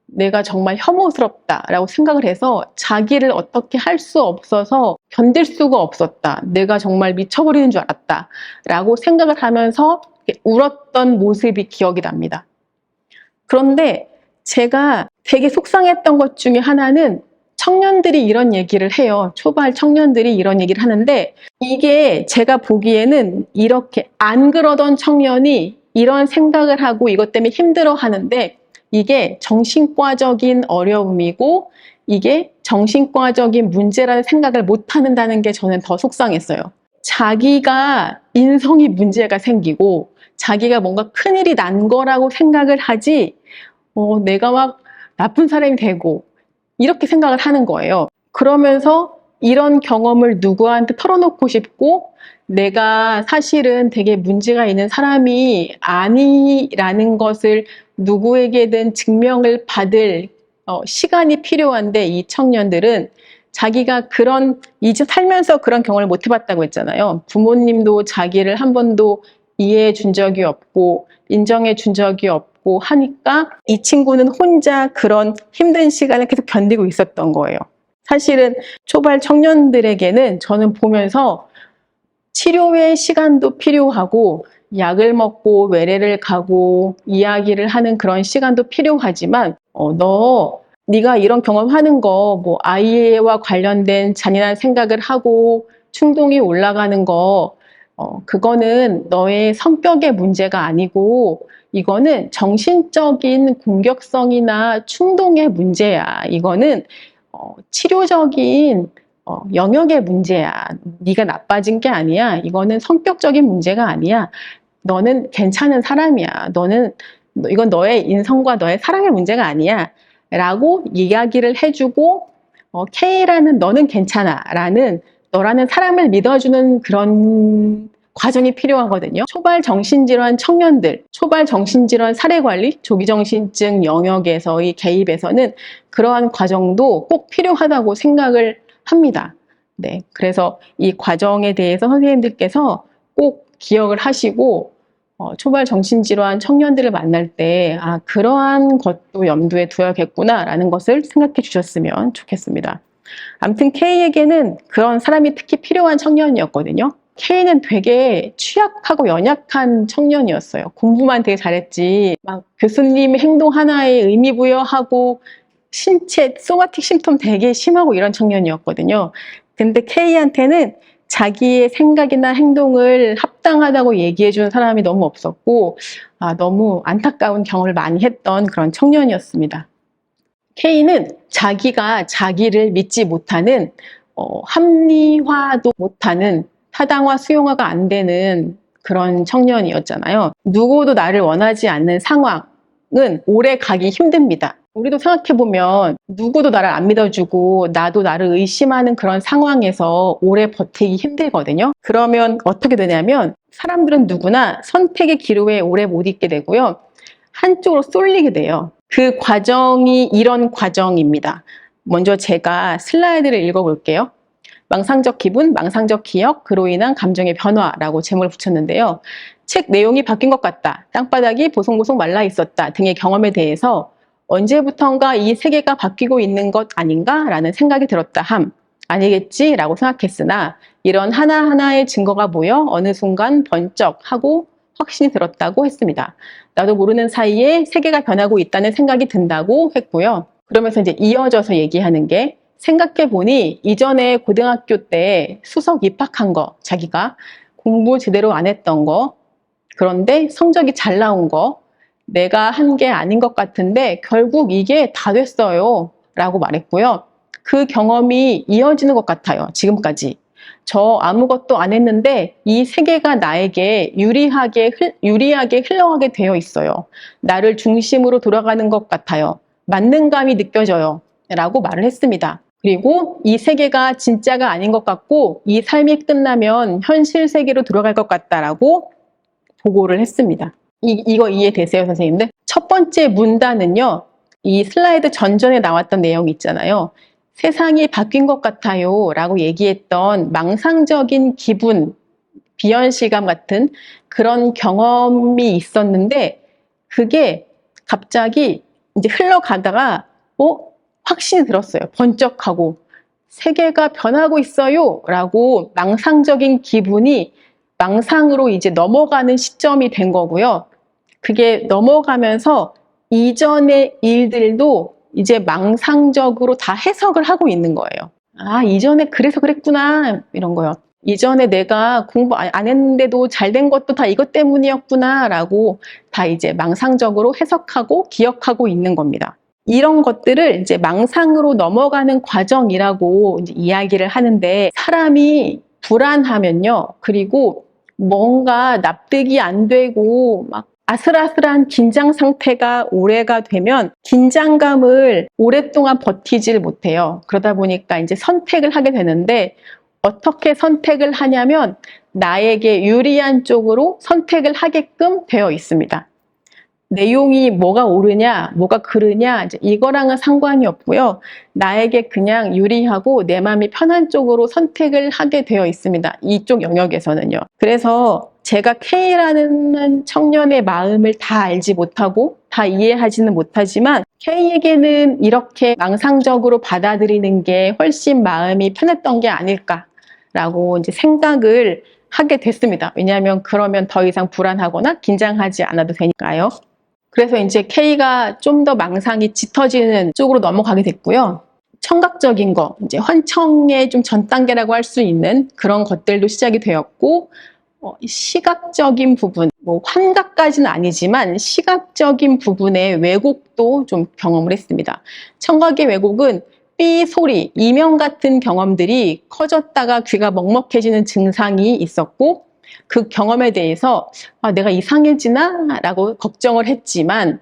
내가 정말 혐오스럽다라고 생각을 해서 자기를 어떻게 할 수 없어서 견딜 수가 없었다. 내가 정말 미쳐버리는 줄 알았다. 라고 생각을 하면서 울었던 모습이 기억이 납니다. 그런데 제가 되게 속상했던 것 중에 하나는 청년들이 이런 얘기를 해요. 초발 청년들이 이런 얘기를 하는데 이게 제가 보기에는 이렇게 안 그러던 청년이 이런 생각을 하고 이것 때문에 힘들어 하는데 이게 정신과적인 어려움이고 이게 정신과적인 문제라는 생각을 못 한다는 게 저는 더 속상했어요. 자기가 인성이 문제가 생기고 자기가 뭔가 큰일이 난 거라고 생각을 하지, 내가 막 나쁜 사람이 되고, 이렇게 생각을 하는 거예요. 그러면서 이런 경험을 누구한테 털어놓고 싶고, 내가 사실은 되게 문제가 있는 사람이 아니라는 것을 누구에게든 증명을 받을 시간이 필요한데, 이 청년들은 자기가 이제 살면서 그런 경험을 못 해봤다고 했잖아요. 부모님도 자기를 한 번도 이해해 준 적이 없고, 인정해 준 적이 없고 하니까 이 친구는 혼자 그런 힘든 시간을 계속 견디고 있었던 거예요. 사실은 초발 청년들에게는 저는 보면서 치료의 시간도 필요하고, 약을 먹고 외래를 가고 이야기를 하는 그런 시간도 필요하지만, 네가 이런 경험하는 거, 뭐 아이와 관련된 잔인한 생각을 하고 충동이 올라가는 거, 그거는 너의 성격의 문제가 아니고, 이거는 정신적인 공격성이나 충동의 문제야. 이거는 치료적인 영역의 문제야. 네가 나빠진 게 아니야. 이거는 성격적인 문제가 아니야. 너는 괜찮은 사람이야. 이건 너의 인성과 너의 사랑의 문제가 아니야. 라고 이야기를 해주고, K라는 너는 괜찮아. 너라는 사람을 믿어주는 그런 과정이 필요하거든요. 초발 정신질환 청년들, 초발 정신질환 사례관리, 조기정신증 영역에서의 개입에서는 그러한 과정도 꼭 필요하다고 생각을 합니다. 네, 그래서 이 과정에 대해서 선생님들께서 꼭 기억을 하시고, 초발 정신질환 청년들을 만날 때, 그러한 것도 염두에 두어야겠구나라는 것을 생각해 주셨으면 좋겠습니다. 아무튼 K에게는 그런 사람이 특히 필요한 청년이었거든요. K는 되게 취약하고 연약한 청년이었어요. 공부만 되게 잘했지, 막 교수님 행동 하나에 의미 부여하고 신체, 소마틱 심통 되게 심하고 이런 청년이었거든요. 근데 K한테는 자기의 생각이나 행동을 합당하다고 얘기해 주는 사람이 너무 없었고, 너무 안타까운 경험을 많이 했던 그런 청년이었습니다. K는 자기가 자기를 믿지 못하는, 합리화도 못하는, 타당화 수용화가 안 되는 그런 청년이었잖아요. 누구도 나를 원하지 않는 상황은 오래 가기 힘듭니다. 우리도 생각해보면 누구도 나를 안 믿어주고 나도 나를 의심하는 그런 상황에서 오래 버티기 힘들거든요. 그러면 어떻게 되냐면, 사람들은 누구나 선택의 기로에 오래 못 있게 되고요. 한쪽으로 쏠리게 돼요. 그 과정이 이런 과정입니다. 먼저 제가 슬라이드를 읽어볼게요. 망상적 기분, 망상적 기억, 그로 인한 감정의 변화라고 제목을 붙였는데요. 책 내용이 바뀐 것 같다, 땅바닥이 보송보송 말라 있었다 등의 경험에 대해서 언제부턴가 이 세계가 바뀌고 있는 것 아닌가 라는 생각이 들었다 함. 아니겠지 라고 생각했으나 이런 하나하나의 증거가 모여 어느 순간 번쩍 하고 확신이 들었다고 했습니다. 나도 모르는 사이에 세계가 변하고 있다는 생각이 든다고 했고요. 그러면서 이제 이어져서 얘기하는 게, 생각해보니 이전에 고등학교 때 수석 입학한 거, 자기가 공부 제대로 안 했던 거, 그런데 성적이 잘 나온 거, 내가 한 게 아닌 것 같은데 결국 이게 다 됐어요 라고 말했고요. 그 경험이 이어지는 것 같아요. 지금까지 저 아무것도 안 했는데 이 세계가 나에게 유리하게 흘러가게 되어 있어요. 나를 중심으로 돌아가는 것 같아요. 만능감이 느껴져요 라고 말을 했습니다. 그리고 이 세계가 진짜가 아닌 것 같고 이 삶이 끝나면 현실 세계로 들어갈 것 같다라고 보고를 했습니다. 이거 이해되세요, 선생님들? 첫 번째 문단은요, 이 슬라이드 전전에 나왔던 내용 있잖아요. 세상이 바뀐 것 같아요 라고 얘기했던 망상적인 기분, 비현실감 같은 그런 경험이 있었는데, 그게 갑자기 이제 흘러가다가 확신이 들었어요. 번쩍하고 세계가 변하고 있어요 라고 망상적인 기분이 망상으로 이제 넘어가는 시점이 된 거고요. 그게 넘어가면서 이전의 일들도 이제 망상적으로 다 해석을 하고 있는 거예요. 이전에 그래서 그랬구나, 이런 거요. 이전에 내가 공부 안 했는데도 잘 된 것도 다 이것 때문이었구나 라고 다 이제 망상적으로 해석하고 기억하고 있는 겁니다. 이런 것들을 이제 망상으로 넘어가는 과정이라고 이제 이야기를 하는데, 사람이 불안하면요, 그리고 뭔가 납득이 안 되고 막 아슬아슬한 긴장 상태가 오래가 되면 긴장감을 오랫동안 버티질 못해요. 그러다 보니까 이제 선택을 하게 되는데 어떻게 선택을 하냐면 나에게 유리한 쪽으로 선택을 하게끔 되어 있습니다. 내용이 뭐가 옳으냐, 뭐가 그르냐, 이제 이거랑은 상관이 없고요. 나에게 그냥 유리하고 내 마음이 편한 쪽으로 선택을 하게 되어 있습니다. 이쪽 영역에서는요. 그래서 제가 K라는 청년의 마음을 다 알지 못하고 다 이해하지는 못하지만 K에게는 이렇게 망상적으로 받아들이는 게 훨씬 마음이 편했던 게 아닐까라고 이제 생각을 하게 됐습니다. 왜냐하면 그러면 더 이상 불안하거나 긴장하지 않아도 되니까요. 그래서 이제 K가 좀 더 망상이 짙어지는 쪽으로 넘어가게 됐고요. 청각적인 거, 이제 환청의 좀 전 단계라고 할 수 있는 그런 것들도 시작이 되었고, 시각적인 부분, 뭐 환각까지는 아니지만 시각적인 부분의 왜곡도 좀 경험을 했습니다. 청각의 왜곡은 삐 소리, 이명 같은 경험들이 커졌다가 귀가 먹먹해지는 증상이 있었고, 그 경험에 대해서 내가 이상해지나? 라고 걱정을 했지만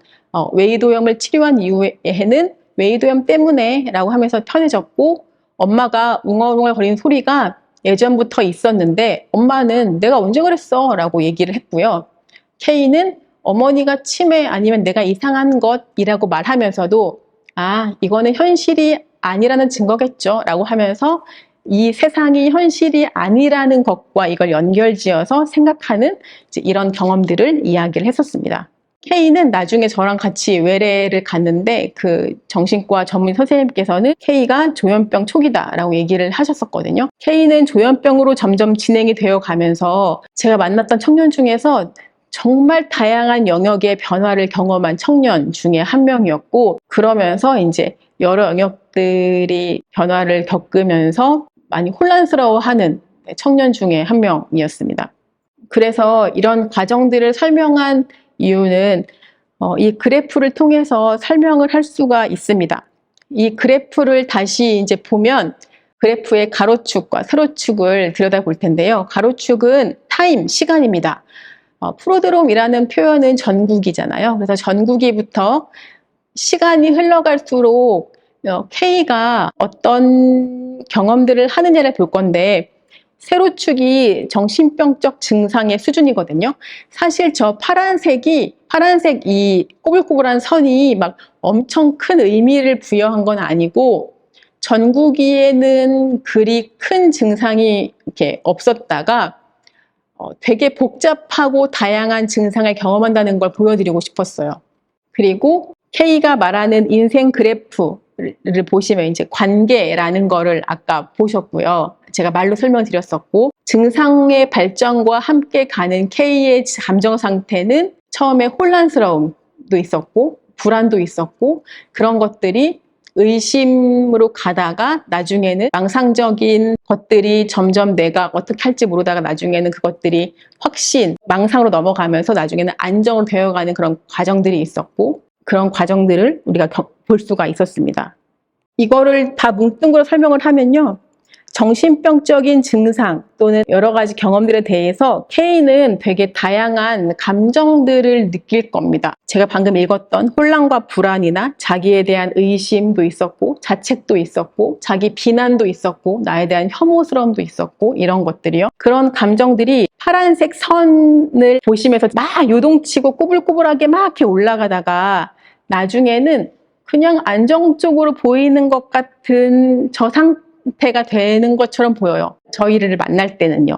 웨이도염을 치료한 이후에는 웨이도염 때문에 라고 하면서 편해졌고 엄마가 웅얼웅얼 거리는 소리가 예전부터 있었는데 엄마는 내가 언제 그랬어? 라고 얘기를 했고요. K는 어머니가 치매 아니면 내가 이상한 것이라고 말하면서도 이거는 현실이 아니라는 증거겠죠? 라고 하면서 이 세상이 현실이 아니라는 것과 이걸 연결지어서 생각하는 이런 경험들을 이야기를 했었습니다. K는 나중에 저랑 같이 외래를 갔는데 그 정신과 전문 선생님께서는 K가 조현병 초기다라고 얘기를 하셨었거든요. K는 조현병으로 점점 진행이 되어 가면서 제가 만났던 청년 중에서 정말 다양한 영역의 변화를 경험한 청년 중에 한 명이었고 그러면서 이제 여러 영역들이 변화를 겪으면서 많이 혼란스러워하는 청년 중에 한 명이었습니다. 그래서 이런 과정들을 설명한 이유는 이 그래프를 통해서 설명을 할 수가 있습니다. 이 그래프를 다시 이제 보면 그래프의 가로축과 세로축을 들여다볼 텐데요. 가로축은 타임, 시간입니다. 프로드롬이라는 표현은 전구기잖아요. 그래서 전구기부터 시간이 흘러갈수록 K가 어떤 경험들을 하느냐를 볼 건데 세로축이 정신병적 증상의 수준이거든요. 사실 저 파란색 이 꼬불꼬불한 선이 막 엄청 큰 의미를 부여한 건 아니고 전구기에는 그리 큰 증상이 이렇게 없었다가 되게 복잡하고 다양한 증상을 경험한다는 걸 보여드리고 싶었어요. 그리고 K가 말하는 인생 그래프를 보시면 이제 관계라는 거를 아까 보셨고요. 제가 말로 설명드렸었고 증상의 발전과 함께 가는 K의 감정 상태는 처음에 혼란스러움도 있었고 불안도 있었고 그런 것들이 의심으로 가다가 나중에는 망상적인 것들이 점점 내가 어떻게 할지 모르다가 나중에는 그것들이 확신, 망상으로 넘어가면서 나중에는 안정으로 되어가는 그런 과정들이 있었고 그런 과정들을 우리가 볼 수가 있었습니다. 이거를 다 뭉뚱그려 설명을 하면요. 정신병적인 증상 또는 여러 가지 경험들에 대해서 K는 되게 다양한 감정들을 느낄 겁니다. 제가 방금 읽었던 혼란과 불안이나 자기에 대한 의심도 있었고 자책도 있었고 자기 비난도 있었고 나에 대한 혐오스러움도 있었고 이런 것들이요. 그런 감정들이 파란색 선을 보시면서 막 요동치고 꼬불꼬불하게 막 이렇게 올라가다가 나중에는 그냥 안정적으로 보이는 것 같은 저 상태가 되는 것처럼 보여요. 저희를 만날 때는요.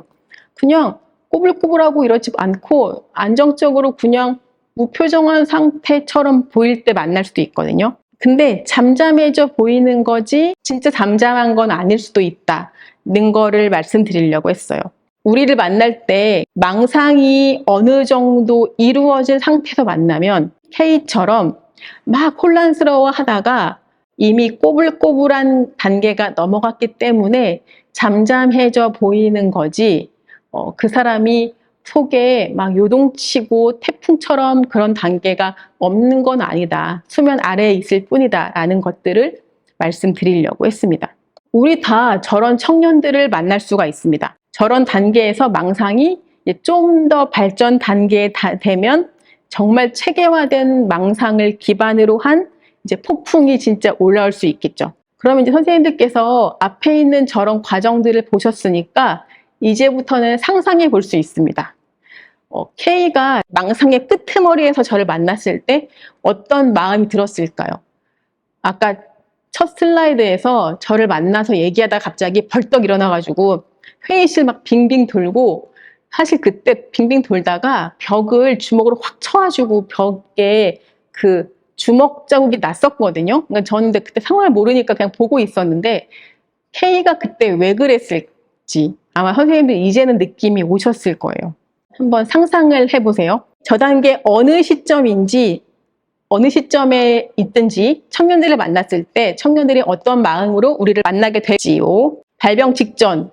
그냥 꼬불꼬불하고 이러지 않고 안정적으로 그냥 무표정한 상태처럼 보일 때 만날 수도 있거든요. 근데 잠잠해져 보이는 거지 진짜 잠잠한 건 아닐 수도 있다는 거를 말씀드리려고 했어요. 우리를 만날 때 망상이 어느 정도 이루어진 상태에서 만나면 K처럼 막 혼란스러워 하다가 이미 꼬불꼬불한 단계가 넘어갔기 때문에 잠잠해져 보이는 거지 그 사람이 속에 막 요동치고 태풍처럼 그런 단계가 없는 건 아니다. 수면 아래에 있을 뿐이다 라는 것들을 말씀드리려고 했습니다. 우리 다 저런 청년들을 만날 수가 있습니다. 저런 단계에서 망상이 좀 더 발전 단계에 되면 정말 체계화된 망상을 기반으로 한 이제 폭풍이 진짜 올라올 수 있겠죠. 그러면 이제 선생님들께서 앞에 있는 저런 과정들을 보셨으니까 이제부터는 상상해 볼 수 있습니다. K가 망상의 끄트머리에서 저를 만났을 때 어떤 마음이 들었을까요? 아까 첫 슬라이드에서 저를 만나서 얘기하다가 갑자기 벌떡 일어나가지고 회의실 막 빙빙 돌고, 사실 그때 빙빙 돌다가 벽을 주먹으로 확 쳐가지고 벽에 그 주먹 자국이 났었거든요. 그러니까 저는 그때 상황을 모르니까 그냥 보고 있었는데, K가 그때 왜 그랬을지 아마 선생님들 이제는 느낌이 오셨을 거예요. 한번 상상을 해보세요. 저 단계 어느 시점인지, 어느 시점에 있든지 청년들을 만났을 때 청년들이 어떤 마음으로 우리를 만나게 될지요. 발병 직전,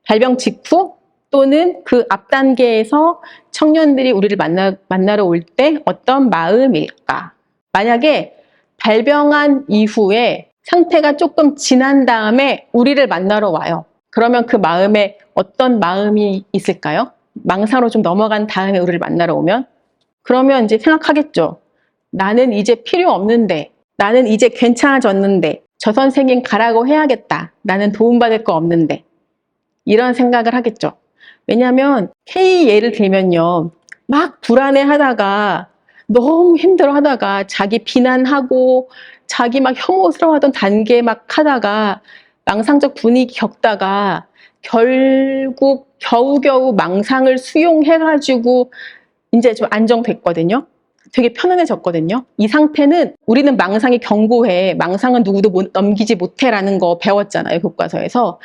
발병 직후, 또는 그 앞 단계에서 청년들이 우리를 만나러 올 때 어떤 마음일까? 만약에 발병한 이후에 상태가 조금 지난 다음에 우리를 만나러 와요. 그러면 그 마음에 어떤 마음이 있을까요? 망사로 좀 넘어간 다음에 우리를 만나러 오면? 그러면 이제 생각하겠죠. 나는 이제 필요 없는데, 나는 이제 괜찮아졌는데, 저 선생님 가라고 해야겠다. 나는 도움받을 거 없는데. 이런 생각을 하겠죠. 왜냐하면 K 예를 들면요, 막 불안해 하다가 너무 힘들어 하다가 자기 비난하고 자기 막 혐오스러워하던 단계 막 하다가 망상적 분위기 겪다가 결국 겨우겨우 망상을 수용해가지고 이제 좀 안정됐거든요. 되게 편안해졌거든요. 이 상태는 우리는 망상이 견고해, 망상은 누구도 넘기지 못해라는 거 배웠잖아요, 교과서에서.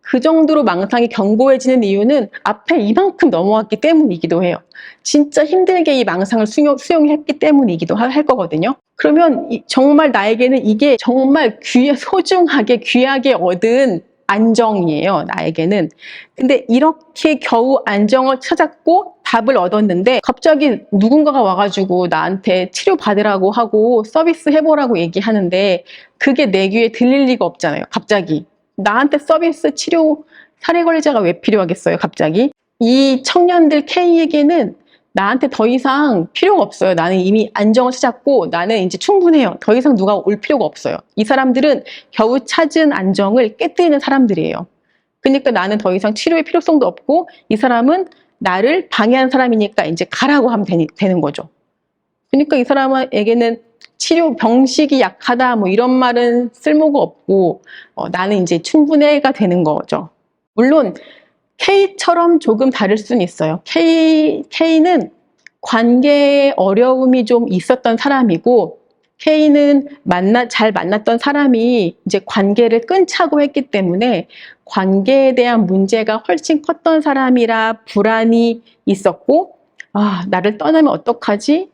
그 정도로 망상이 견고해지는 이유는 앞에 이만큼 넘어왔기 때문이기도 해요. 진짜 힘들게 이 망상을 수용했기 때문이기도 할 거거든요. 그러면 정말 나에게는 이게 정말 소중하게 귀하게 얻은 안정이에요, 나에게는. 근데 이렇게 겨우 안정을 찾았고 답을 얻었는데 갑자기 누군가가 와가지고 나한테 치료받으라고 하고 서비스 해보라고 얘기하는데 그게 내 귀에 들릴 리가 없잖아요, 갑자기. 나한테 서비스, 치료, 사례 관리자가 왜 필요하겠어요, 갑자기? 이 청년들 K에게는 나한테 더 이상 필요가 없어요. 나는 이미 안정을 찾았고 나는 이제 충분해요. 더 이상 누가 올 필요가 없어요. 이 사람들은 겨우 찾은 안정을 깨뜨리는 사람들이에요. 그러니까 나는 더 이상 치료의 필요성도 없고 이 사람은 나를 방해한 사람이니까 이제 가라고 하면 되는 거죠. 그러니까 이 사람에게는 치료 병식이 약하다 뭐 이런 말은 쓸모가 없고 나는 이제 충분해가 되는 거죠. 물론 K처럼 조금 다를 수는 있어요. K는 관계에 어려움이 좀 있었던 사람이고 K는 잘 만났던 사람이 이제 관계를 끊자고 했기 때문에 관계에 대한 문제가 훨씬 컸던 사람이라 불안이 있었고, 나를 떠나면 어떡하지?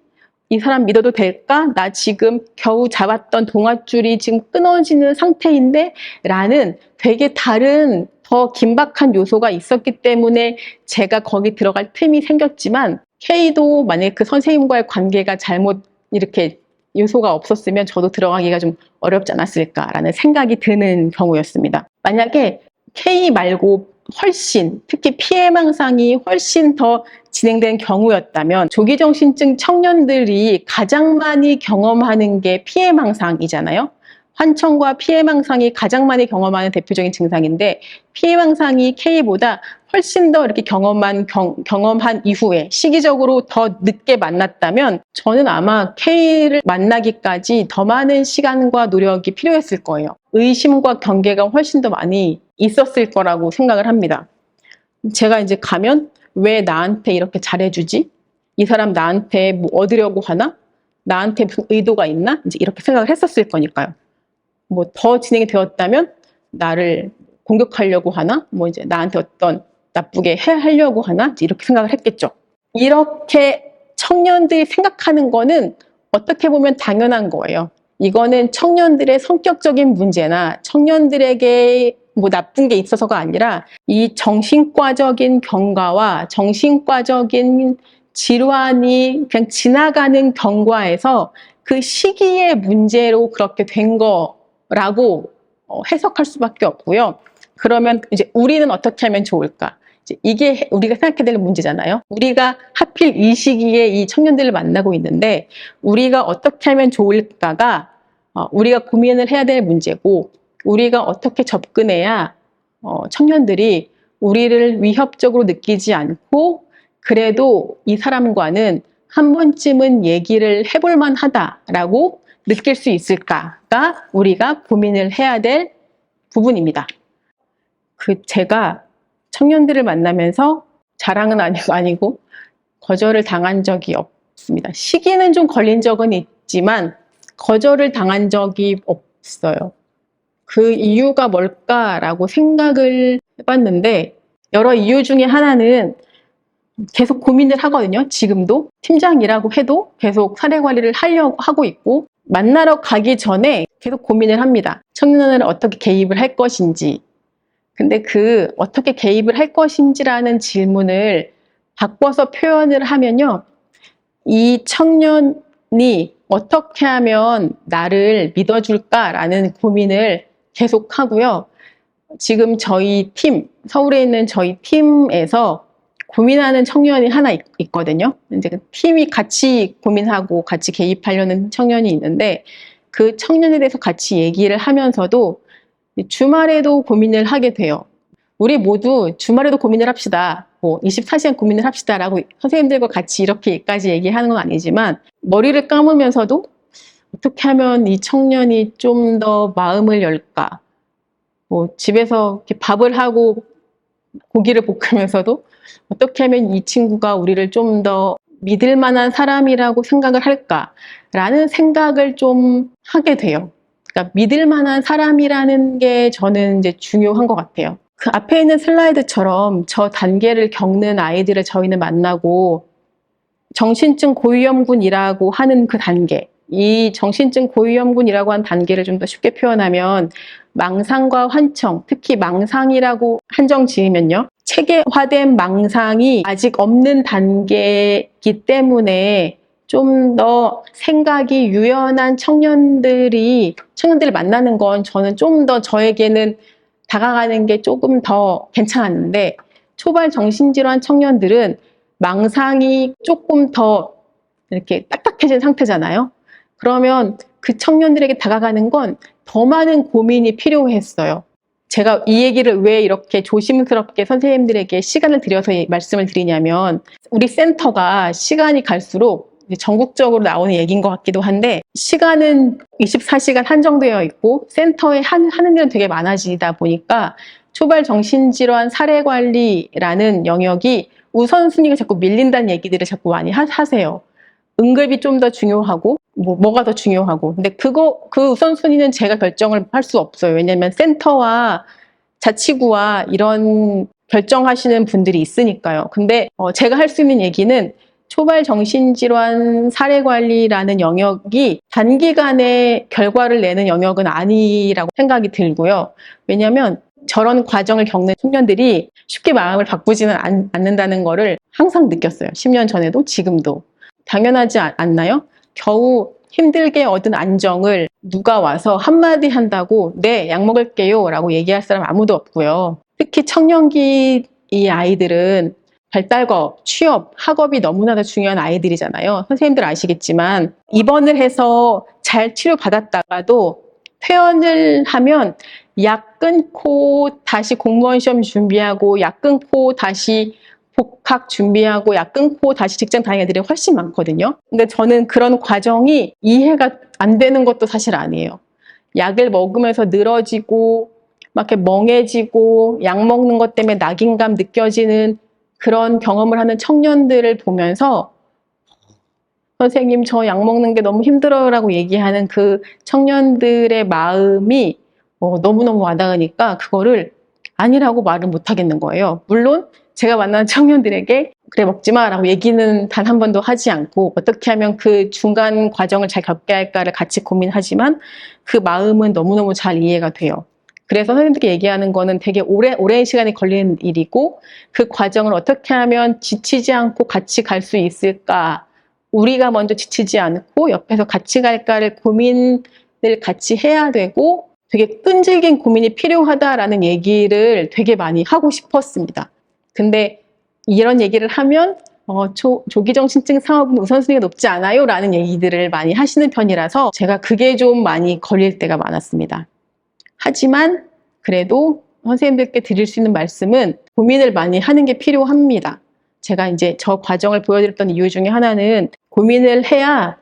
이 사람 믿어도 될까? 나 지금 겨우 잡았던 동아줄이 지금 끊어지는 상태인데? 라는 되게 다른 더 긴박한 요소가 있었기 때문에 제가 거기 들어갈 틈이 생겼지만 K도 만약에 그 선생님과의 관계가 잘못 이렇게 요소가 없었으면 저도 들어가기가 좀 어렵지 않았을까라는 생각이 드는 경우였습니다. 만약에 K 말고 훨씬, 특히 피해망상이 훨씬 더 진행된 경우였다면 조기정신증 청년들이 가장 많이 경험하는 게 피해망상이잖아요. 환청과 피해망상이 가장 많이 경험하는 대표적인 증상인데 피해망상이 K보다 훨씬 더 이렇게 경험한 이후에 시기적으로 더 늦게 만났다면 저는 아마 K를 만나기까지 더 많은 시간과 노력이 필요했을 거예요. 의심과 경계가 훨씬 더 많이 있었을 거라고 생각을 합니다. 제가 이제 가면 왜 나한테 이렇게 잘해주지? 이 사람 나한테 뭐 얻으려고 하나? 나한테 무슨 의도가 있나? 이제 이렇게 생각을 했었을 거니까요. 뭐 더 진행이 되었다면 나를 공격하려고 하나? 뭐 이제 나한테 어떤 나쁘게 하려고 하나? 이제 이렇게 생각을 했겠죠. 이렇게 청년들이 생각하는 거는 어떻게 보면 당연한 거예요. 이거는 청년들의 성격적인 문제나 청년들에게 뭐 나쁜 게 있어서가 아니라 이 정신과적인 경과와 정신과적인 질환이 그냥 지나가는 경과에서 그 시기의 문제로 그렇게 된 거라고 해석할 수밖에 없고요. 그러면 이제 우리는 어떻게 하면 좋을까? 이게 우리가 생각해야 될 문제잖아요. 우리가 하필 이 시기에 이 청년들을 만나고 있는데 우리가 어떻게 하면 좋을까가 우리가 고민을 해야 될 문제고, 우리가 어떻게 접근해야 청년들이 우리를 위협적으로 느끼지 않고 그래도 이 사람과는 한 번쯤은 얘기를 해볼 만하다라고 느낄 수 있을까가 우리가 고민을 해야 될 부분입니다. 제가 청년들을 만나면서 자랑은 아니고 거절을 당한 적이 없습니다. 시기는 좀 걸린 적은 있지만 거절을 당한 적이 없어요. 그 이유가 뭘까라고 생각을 해봤는데, 여러 이유 중에 하나는 계속 고민을 하거든요. 지금도 팀장이라고 해도 계속 사례 관리를 하려고 하고 있고, 만나러 가기 전에 계속 고민을 합니다. 청년을 어떻게 개입을 할 것인지. 근데 그 어떻게 개입을 할 것인지라는 질문을 바꿔서 표현을 하면요, 이 청년이 어떻게 하면 나를 믿어줄까라는 고민을 계속 하고요. 지금 저희 팀, 서울에 있는 저희 팀에서 고민하는 청년이 하나 있거든요. 이제 그 팀이 같이 고민하고 같이 개입하려는 청년이 있는데, 그 청년에 대해서 같이 얘기를 하면서도 주말에도 고민을 하게 돼요. 우리 모두 주말에도 고민을 합시다. 24시간 고민을 합시다라고 선생님들과 같이 이렇게까지 얘기하는 건 아니지만, 머리를 감으면서도 어떻게 하면 이 청년이 좀 더 마음을 열까? 집에서 이렇게 밥을 하고 고기를 볶으면서도 어떻게 하면 이 친구가 우리를 좀 더 믿을 만한 사람이라고 생각을 할까라는 생각을 좀 하게 돼요. 그러니까 믿을 만한 사람이라는 게 저는 이제 중요한 것 같아요. 그 앞에 있는 슬라이드처럼 저 단계를 겪는 아이들을 저희는 만나고, 정신증 고위험군이라고 하는 그 단계, 이 정신증 고위험군이라고 하는 단계를 좀 더 쉽게 표현하면 망상과 환청, 특히 망상이라고 한정 지으면요, 체계화된 망상이 아직 없는 단계이기 때문에 좀 더 생각이 유연한 청년들을 만나는 건 저는 좀 더 저에게는 다가가는 게 조금 더 괜찮았는데, 초발 정신질환 청년들은 망상이 조금 더 이렇게 딱딱해진 상태잖아요. 그러면 그 청년들에게 다가가는 건 더 많은 고민이 필요했어요. 제가 이 얘기를 왜 이렇게 조심스럽게 선생님들에게 시간을 들여서 말씀을 드리냐면, 우리 센터가 시간이 갈수록 전국적으로 나오는 얘기인 것 같기도 한데, 시간은 24시간 한정되어 있고 센터에 하는 일은 되게 많아지다 보니까 초발 정신질환 사례관리라는 영역이 우선순위가 자꾸 밀린다는 얘기들을 자꾸 많이 하세요. 응급이 좀 더 중요하고 뭐가 더 중요하고. 근데 그 우선순위는 제가 결정을 할 수 없어요. 왜냐하면 센터와 자치구와 이런 결정하시는 분들이 있으니까요. 근데 제가 할 수 있는 얘기는 초발 정신질환 사례관리라는 영역이 단기간에 결과를 내는 영역은 아니라고 생각이 들고요. 왜냐하면 저런 과정을 겪는 청년들이 쉽게 마음을 바꾸지는 않는다는 거를 항상 느꼈어요. 10년 전에도 지금도. 당연하지 않나요? 겨우 힘들게 얻은 안정을 누가 와서 한마디 한다고 네, 약 먹을게요 라고 얘기할 사람 아무도 없고요. 특히 청년기 이 아이들은 발달거, 취업, 학업이 너무나도 중요한 아이들이잖아요. 선생님들 아시겠지만 입원을 해서 잘 치료받았다가도 퇴원을 하면 약 끊고 다시 공무원 시험 준비하고, 약 끊고 다시 복학 준비하고, 약 끊고 다시 직장 다니는 애들이 훨씬 많거든요. 근데 저는 그런 과정이 이해가 안 되는 것도 사실 아니에요. 약을 먹으면서 늘어지고 막 이렇게 멍해지고 약 먹는 것 때문에 낙인감 느껴지는 그런 경험을 하는 청년들을 보면서 선생님 저 약 먹는 게 너무 힘들어요 라고 얘기하는 그 청년들의 마음이 너무너무 와닿으니까 그거를 아니라고 말을 못 하겠는 거예요. 물론 제가 만난 청년들에게 그래 먹지 마 라고 얘기는 단 한 번도 하지 않고, 어떻게 하면 그 중간 과정을 잘 겪게 할까를 같이 고민하지만 그 마음은 너무너무 잘 이해가 돼요. 그래서 선생님들께 얘기하는 거는 되게 오랜 시간이 걸리는 일이고, 그 과정을 어떻게 하면 지치지 않고 같이 갈 수 있을까, 우리가 먼저 지치지 않고 옆에서 같이 갈까를 고민을 같이 해야 되고, 되게 끈질긴 고민이 필요하다라는 얘기를 되게 많이 하고 싶었습니다. 근데 이런 얘기를 하면 조기정신증 사업은 우선순위가 높지 않아요? 라는 얘기들을 많이 하시는 편이라서 제가 그게 좀 많이 걸릴 때가 많았습니다. 하지만 그래도 선생님들께 드릴 수 있는 말씀은 고민을 많이 하는 게 필요합니다. 제가 이제 저 과정을 보여드렸던 이유 중에 하나는 고민을 해야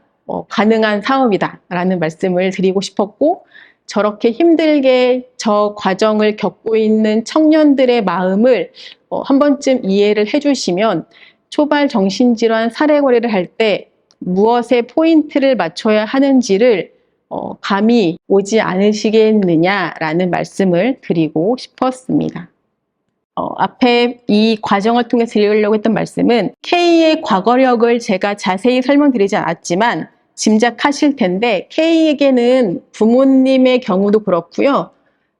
가능한 사업이다 라는 말씀을 드리고 싶었고, 저렇게 힘들게 저 과정을 겪고 있는 청년들의 마음을 한 번쯤 이해를 해주시면 초발 정신질환 사례 관리를 할 때 무엇에 포인트를 맞춰야 하는지를 감이 오지 않으시겠느냐라는 말씀을 드리고 싶었습니다. 앞에 이 과정을 통해 드리려고 했던 말씀은 K의 과거력을 제가 자세히 설명드리지 않았지만 짐작하실 텐데, K에게는 부모님의 경우도 그렇고요.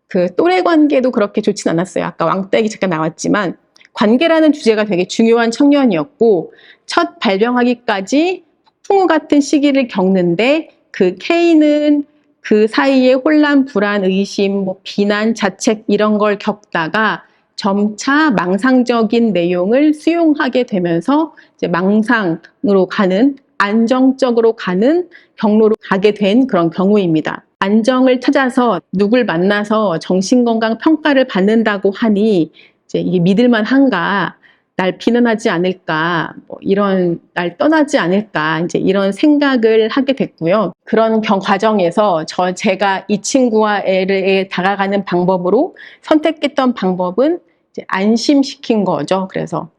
그 또래 관계도 그렇게 좋진 않았어요. 아까 왕따기 잠깐 나왔지만 관계라는 주제가 되게 중요한 청년이었고, 첫 발병하기까지 폭풍우 같은 시기를 겪는데 그 K는 그 사이에 혼란, 불안, 의심, 비난, 자책 이런 걸 겪다가 점차 망상적인 내용을 수용하게 되면서 이제 망상으로 가는, 안정적으로 가는 경로로 가게 된 그런 경우입니다. 안정을 찾아서 누굴 만나서 정신건강 평가를 받는다고 하니 이제 이게 믿을만한가, 날 비난하지 않을까, 이런 날 떠나지 않을까, 이제 이런 생각을 하게 됐고요. 그런 과정에서 제가 이 친구와 애를 다가가는 방법으로 선택했던 방법은 이제 안심시킨 거죠. 그래서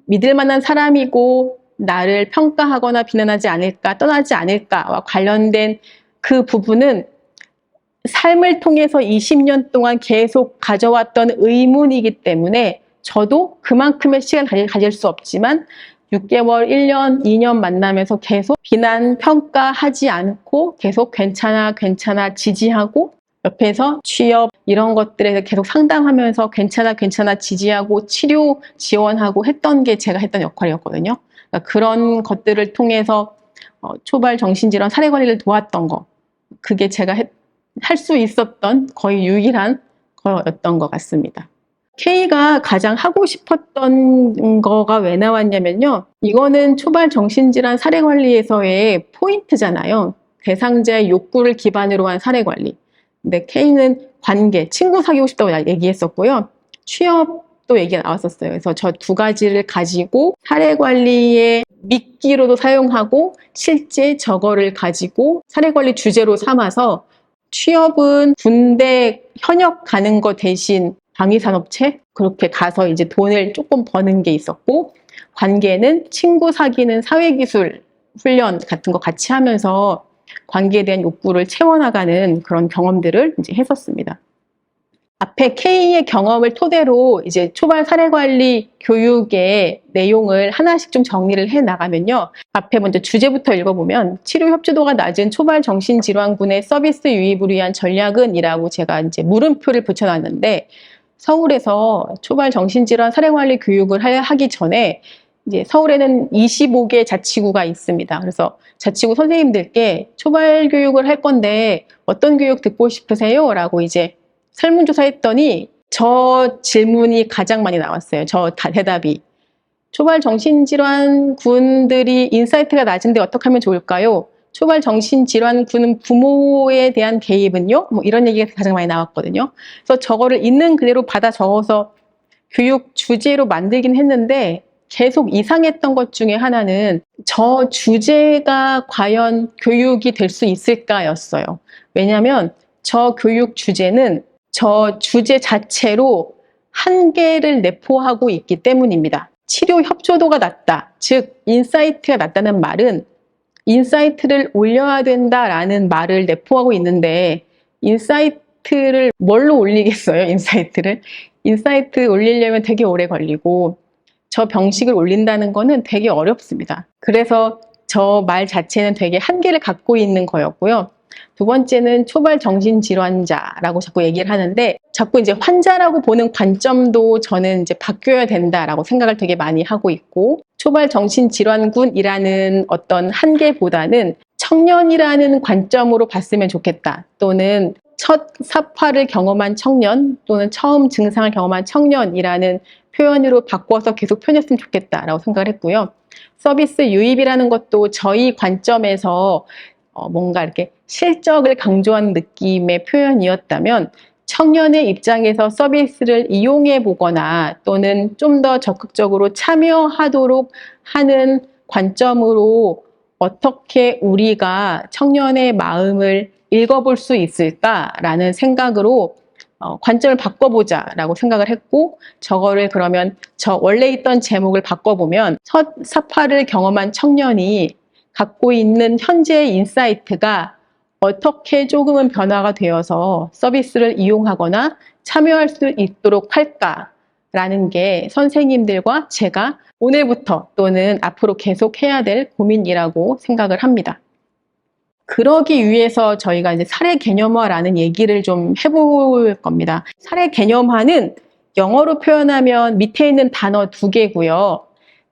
믿을 만한 사람이고 나를 평가하거나 비난하지 않을까, 떠나지 않을까와 관련된 그 부분은 삶을 통해서 20년 동안 계속 가져왔던 의문이기 때문에 저도 그만큼의 시간을 가질 수 없지만 6개월, 1년, 2년 만나면서 계속 비난, 평가하지 않고 계속 괜찮아, 괜찮아 지지하고, 옆에서 취업 이런 것들에 계속 상담하면서 괜찮아, 괜찮아 지지하고 치료 지원하고 했던 게 제가 했던 역할이었거든요. 그러니까 그런 것들을 통해서 초발 정신질환 사례 관리를 도왔던 거, 그게 제가 할 수 있었던 거의 유일한 거였던 것 같습니다. K가 가장 하고 싶었던 거가 왜 나왔냐면요. 이거는 초발 정신질환 사례 관리에서의 포인트잖아요. 대상자의 욕구를 기반으로 한 사례 관리. 근데 K는 관계, 친구 사귀고 싶다고 얘기했었고요. 취업도 얘기가 나왔었어요. 그래서 저 두 가지를 가지고 사례 관리에 미끼로도 사용하고 실제 저거를 가지고 사례 관리 주제로 삼아서 취업은 군대 현역 가는 거 대신 방위산업체 그렇게 가서 이제 돈을 조금 버는 게 있었고, 관계는 친구 사귀는 사회기술 훈련 같은 거 같이 하면서 관계에 대한 욕구를 채워나가는 그런 경험들을 이제 했었습니다. 앞에 K의 경험을 토대로 이제 초발 사례관리 교육의 내용을 하나씩 좀 정리를 해 나가면요. 앞에 먼저 주제부터 읽어보면 치료 협조도가 낮은 초발 정신질환군의 서비스 유입을 위한 전략은 이라고 제가 이제 물음표를 붙여놨는데, 서울에서 초발 정신질환 사례관리 교육을 하기 전에 이제 서울에는 25개 자치구가 있습니다. 그래서 자치구 선생님들께 초발 교육을 할 건데 어떤 교육 듣고 싶으세요? 라고 이제 설문조사 했더니 저 질문이 가장 많이 나왔어요. 저 대답이. 초발 정신질환 군들이 인사이트가 낮은데 어떻게 하면 좋을까요? 초발 정신질환 군은 부모에 대한 개입은요? 이런 얘기가 가장 많이 나왔거든요. 그래서 저거를 있는 그대로 받아 적어서 교육 주제로 만들긴 했는데 계속 이상했던 것 중에 하나는 저 주제가 과연 교육이 될 수 있을까였어요. 왜냐하면 저 교육 주제는 저 주제 자체로 한계를 내포하고 있기 때문입니다. 치료 협조도가 낮다, 즉 인사이트가 낮다는 말은 인사이트를 올려야 된다라는 말을 내포하고 있는데, 인사이트를 뭘로 올리겠어요? 인사이트 올리려면 되게 오래 걸리고 저 병식을 올린다는 거는 되게 어렵습니다. 그래서 저 말 자체는 되게 한계를 갖고 있는 거였고요. 두 번째는 초발 정신질환자라고 자꾸 얘기를 하는데, 자꾸 이제 환자라고 보는 관점도 저는 이제 바뀌어야 된다라고 생각을 되게 많이 하고 있고, 초발 정신질환군이라는 어떤 한계보다는 청년이라는 관점으로 봤으면 좋겠다. 또는 첫 사파를 경험한 청년 또는 처음 증상을 경험한 청년이라는 표현으로 바꿔서 계속 표현했으면 좋겠다라고 생각을 했고요. 서비스 유입이라는 것도 저희 관점에서 뭔가 이렇게 실적을 강조하는 느낌의 표현이었다면 청년의 입장에서 서비스를 이용해 보거나 또는 좀 더 적극적으로 참여하도록 하는 관점으로 어떻게 우리가 청년의 마음을 읽어볼 수 있을까라는 생각으로 관점을 바꿔보자라고 생각을 했고, 저거를 그러면 저 원래 있던 제목을 바꿔보면 첫 사파를 경험한 청년이 갖고 있는 현재의 인사이트가 어떻게 조금은 변화가 되어서 서비스를 이용하거나 참여할 수 있도록 할까라는 게 선생님들과 제가 오늘부터 또는 앞으로 계속 해야 될 고민이라고 생각을 합니다. 그러기 위해서 저희가 이제 사례 개념화라는 얘기를 좀 해볼 겁니다. 사례 개념화는 영어로 표현하면 밑에 있는 단어 2개고요.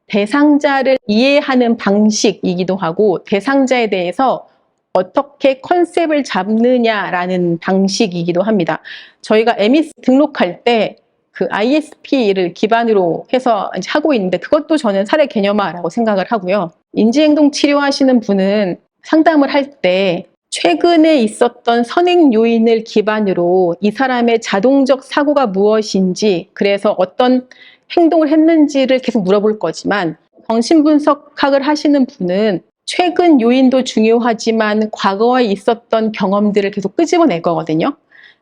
대상자를 이해하는 방식이기도 하고 대상자에 대해서 어떻게 컨셉을 잡느냐라는 방식이기도 합니다. 저희가 에미스 등록할 때 그 ISP를 기반으로 해서 이제 하고 있는데 그것도 저는 사례 개념화라고 생각을 하고요. 인지행동 치료하시는 분은 상담을 할 때 최근에 있었던 선행 요인을 기반으로 이 사람의 자동적 사고가 무엇인지, 그래서 어떤 행동을 했는지를 계속 물어볼 거지만, 정신분석학을 하시는 분은 최근 요인도 중요하지만 과거에 있었던 경험들을 계속 끄집어낼 거거든요.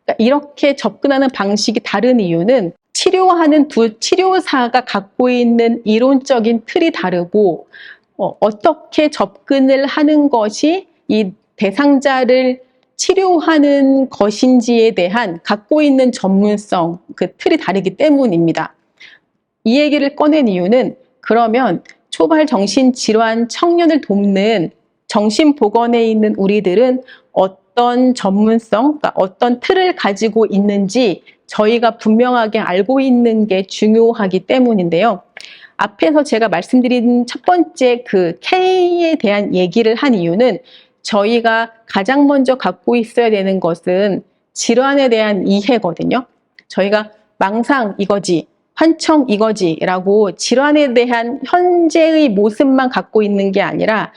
그러니까 이렇게 접근하는 방식이 다른 이유는 치료하는 두 치료사가 갖고 있는 이론적인 틀이 다르고 어떻게 접근을 하는 것이 이 대상자를 치료하는 것인지에 대한 갖고 있는 전문성, 그 틀이 다르기 때문입니다. 이 얘기를 꺼낸 이유는 그러면 초발 정신질환 청년을 돕는 정신보건에 있는 우리들은 어떤 전문성, 그러니까 어떤 틀을 가지고 있는지 저희가 분명하게 알고 있는 게 중요하기 때문인데요. 앞에서 제가 말씀드린 첫 번째 그 K에 대한 얘기를 한 이유는 저희가 가장 먼저 갖고 있어야 되는 것은 질환에 대한 이해거든요. 저희가 망상 이거지, 환청 이거지라고 질환에 대한 현재의 모습만 갖고 있는 게 아니라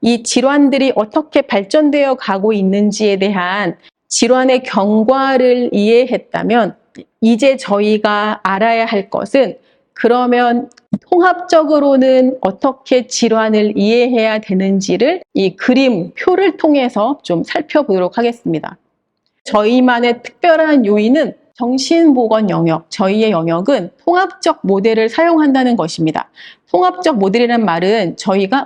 이 질환들이 어떻게 발전되어 가고 있는지에 대한 질환의 경과를 이해했다면 이제 저희가 알아야 할 것은 그러면 통합적으로는 어떻게 질환을 이해해야 되는지를 이 그림, 표를 통해서 좀 살펴보도록 하겠습니다. 저희만의 특별한 요인은 정신보건 영역, 저희의 영역은 통합적 모델을 사용한다는 것입니다. 통합적 모델이란 말은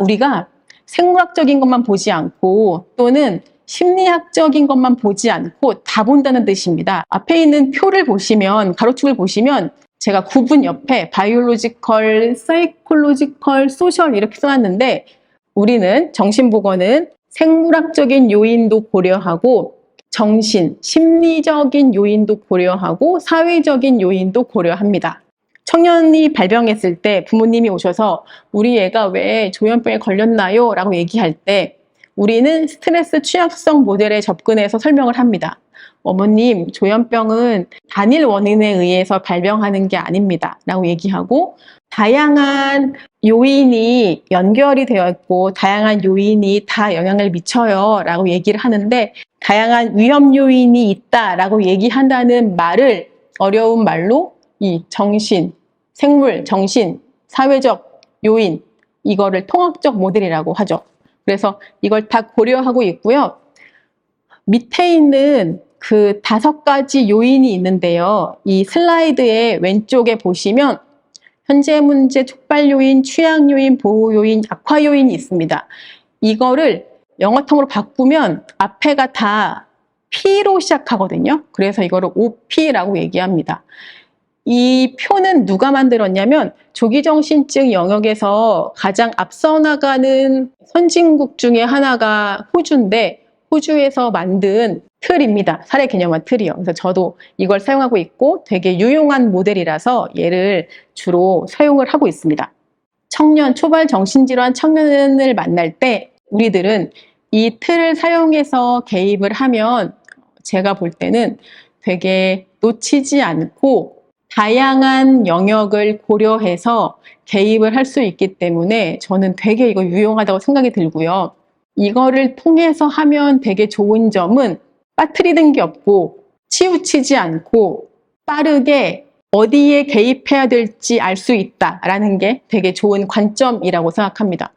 우리가 생물학적인 것만 보지 않고 또는 심리학적인 것만 보지 않고 다 본다는 뜻입니다. 앞에 있는 표를 보시면, 가로축을 보시면 제가 구분 옆에 바이올로지컬, 사이콜로지컬, 소셜 이렇게 써놨는데 우리는 정신보건은 생물학적인 요인도 고려하고 정신, 심리적인 요인도 고려하고 사회적인 요인도 고려합니다. 청년이 발병했을 때 부모님이 오셔서 우리 애가 왜 조현병에 걸렸나요? 라고 얘기할 때 우리는 스트레스 취약성 모델에 접근해서 설명을 합니다. 어머님, 조현병은 단일 원인에 의해서 발병하는 게 아닙니다. 라고 얘기하고 다양한 요인이 연결이 되어 있고 다양한 요인이 다 영향을 미쳐요. 라고 얘기를 하는데 다양한 위험 요인이 있다라고 얘기한다는 말을 어려운 말로 이 정신, 생물, 정신, 사회적 요인, 이거를 통합적 모델이라고 하죠. 그래서 이걸 다 고려하고 있고요. 밑에 있는 그 5가지 요인이 있는데요. 이 슬라이드의 왼쪽에 보시면 현재 문제, 촉발 요인, 취약 요인, 보호 요인, 악화 요인이 있습니다. 이거를 영어통으로 바꾸면 앞에가 다 P로 시작하거든요. 그래서 이거를 OP라고 얘기합니다. 이 표는 누가 만들었냐면 조기정신증 영역에서 가장 앞서 나가는 선진국 중에 하나가 호주인데 호주에서 만든 틀입니다. 사례 개념화 틀이요. 그래서 저도 이걸 사용하고 있고 되게 유용한 모델이라서 얘를 주로 사용을 하고 있습니다. 청년, 초발 정신질환 청년을 만날 때 우리들은 이 틀을 사용해서 개입을 하면 제가 볼 때는 되게 놓치지 않고 다양한 영역을 고려해서 개입을 할 수 있기 때문에 저는 되게 이거 유용하다고 생각이 들고요. 이거를 통해서 하면 되게 좋은 점은 빠뜨리는 게 없고 치우치지 않고 빠르게 어디에 개입해야 될지 알 수 있다라는 게 되게 좋은 관점이라고 생각합니다.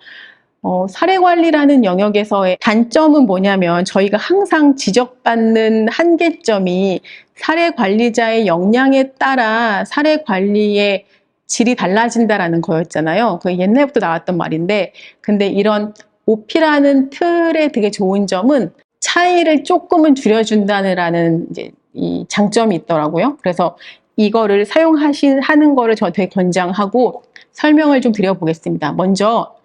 사례관리라는 영역에서의 단점은 뭐냐면 저희가 항상 지적받는 한계점이 사례관리자의 역량에 따라 사례관리의 질이 달라진다라는 거였잖아요. 그 옛날부터 나왔던 말인데, 근데 이런 OP라는 틀의 되게 좋은 점은 차이를 조금은 줄여준다는 이제 이 장점이 있더라고요. 그래서 이거를 하는 거를 저 되게 권장하고 설명을 좀 드려보겠습니다. 먼저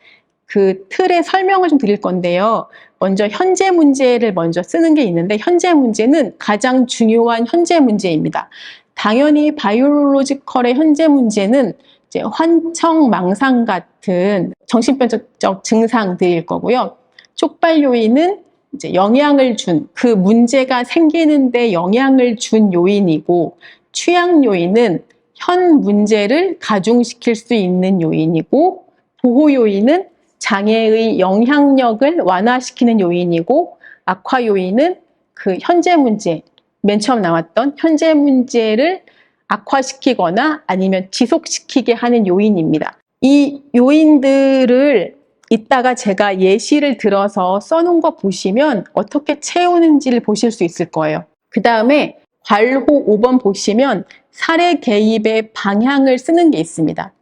그 틀의 설명을 좀 드릴 건데요. 먼저 현재 문제를 먼저 쓰는 게 있는데, 현재 문제는 가장 중요한 현재 문제입니다. 당연히 바이오로지컬의 현재 문제는 이제 환청, 망상 같은 정신병적 증상들일 거고요. 촉발 요인은 이제 영향을 준, 그 문제가 생기는데 영향을 준 요인이고, 취약 요인은 현 문제를 가중시킬 수 있는 요인이고, 보호 요인은 장애의 영향력을 완화시키는 요인이고, 악화 요인은 그 현재 문제, 맨 처음 나왔던 현재 문제를 악화시키거나 아니면 지속시키게 하는 요인입니다. 이 요인들을 이따가 제가 예시를 들어서 써놓은 거 보시면 어떻게 채우는지를 보실 수 있을 거예요. 그 다음에 괄호 5번 보시면 사례 개입의 방향을 쓰는 게 있습니다.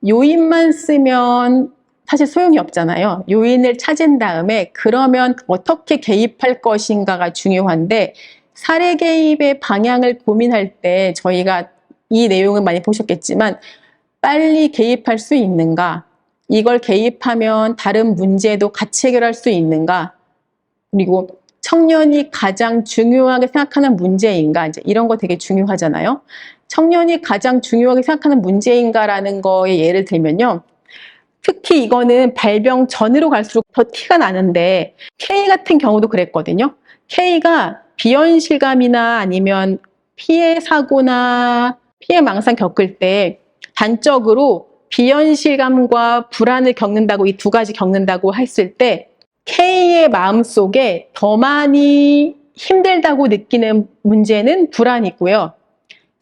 요인만 쓰면 사실 소용이 없잖아요. 요인을 찾은 다음에 그러면 어떻게 개입할 것인가가 중요한데, 사례 개입의 방향을 고민할 때 저희가 이 내용을 많이 보셨겠지만 빨리 개입할 수 있는가, 이걸 개입하면 다른 문제도 같이 해결할 수 있는가, 그리고 청년이 가장 중요하게 생각하는 문제인가, 이제 이런 거 되게 중요하잖아요. 청년이 가장 중요하게 생각하는 문제인가라는 거에 예를 들면요. 특히 이거는 발병 전으로 갈수록 더 티가 나는데 K 같은 경우도 그랬거든요. K가 비현실감이나 아니면 피해 사고나 피해 망상 겪을 때 단적으로 비현실감과 불안을 겪는다고, 이 두 가지 겪는다고 했을 때 K의 마음속에 더 많이 힘들다고 느끼는 문제는 불안이고요.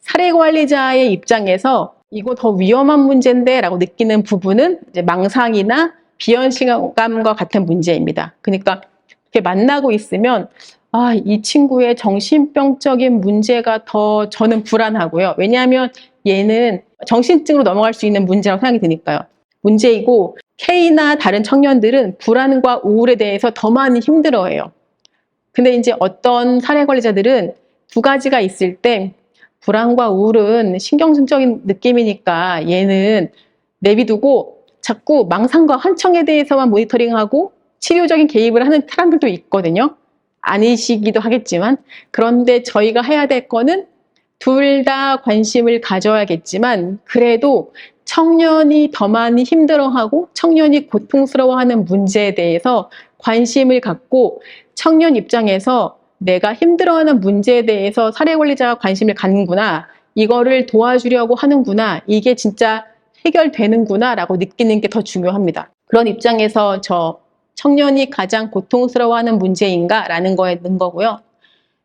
사례관리자의 입장에서 이거 더 위험한 문제인데 라고 느끼는 부분은 이제 망상이나 비현실감과 같은 문제입니다. 그러니까 이렇게 만나고 있으면 이 친구의 정신병적인 문제가 더 저는 불안하고요. 왜냐하면 얘는 정신증으로 넘어갈 수 있는 문제라고 생각이 드니까요. 문제이고, K나 다른 청년들은 불안과 우울에 대해서 더 많이 힘들어해요. 근데 이제 어떤 사례관리자들은 두 가지가 있을 때 불안과 우울은 신경증적인 느낌이니까 얘는 내비두고 자꾸 망상과 환청에 대해서만 모니터링하고 치료적인 개입을 하는 사람들도 있거든요. 아니시기도 하겠지만, 그런데 저희가 해야 될 거는 둘 다 관심을 가져야겠지만, 그래도 청년이 더 많이 힘들어하고 청년이 고통스러워하는 문제에 대해서 관심을 갖고, 청년 입장에서 내가 힘들어하는 문제에 대해서 사례관리자가 관심을 갖는구나, 이거를 도와주려고 하는구나, 이게 진짜 해결되는구나 라고 느끼는 게 더 중요합니다. 그런 입장에서 청년이 가장 고통스러워하는 문제인가 라는 거에 넣은 거고요.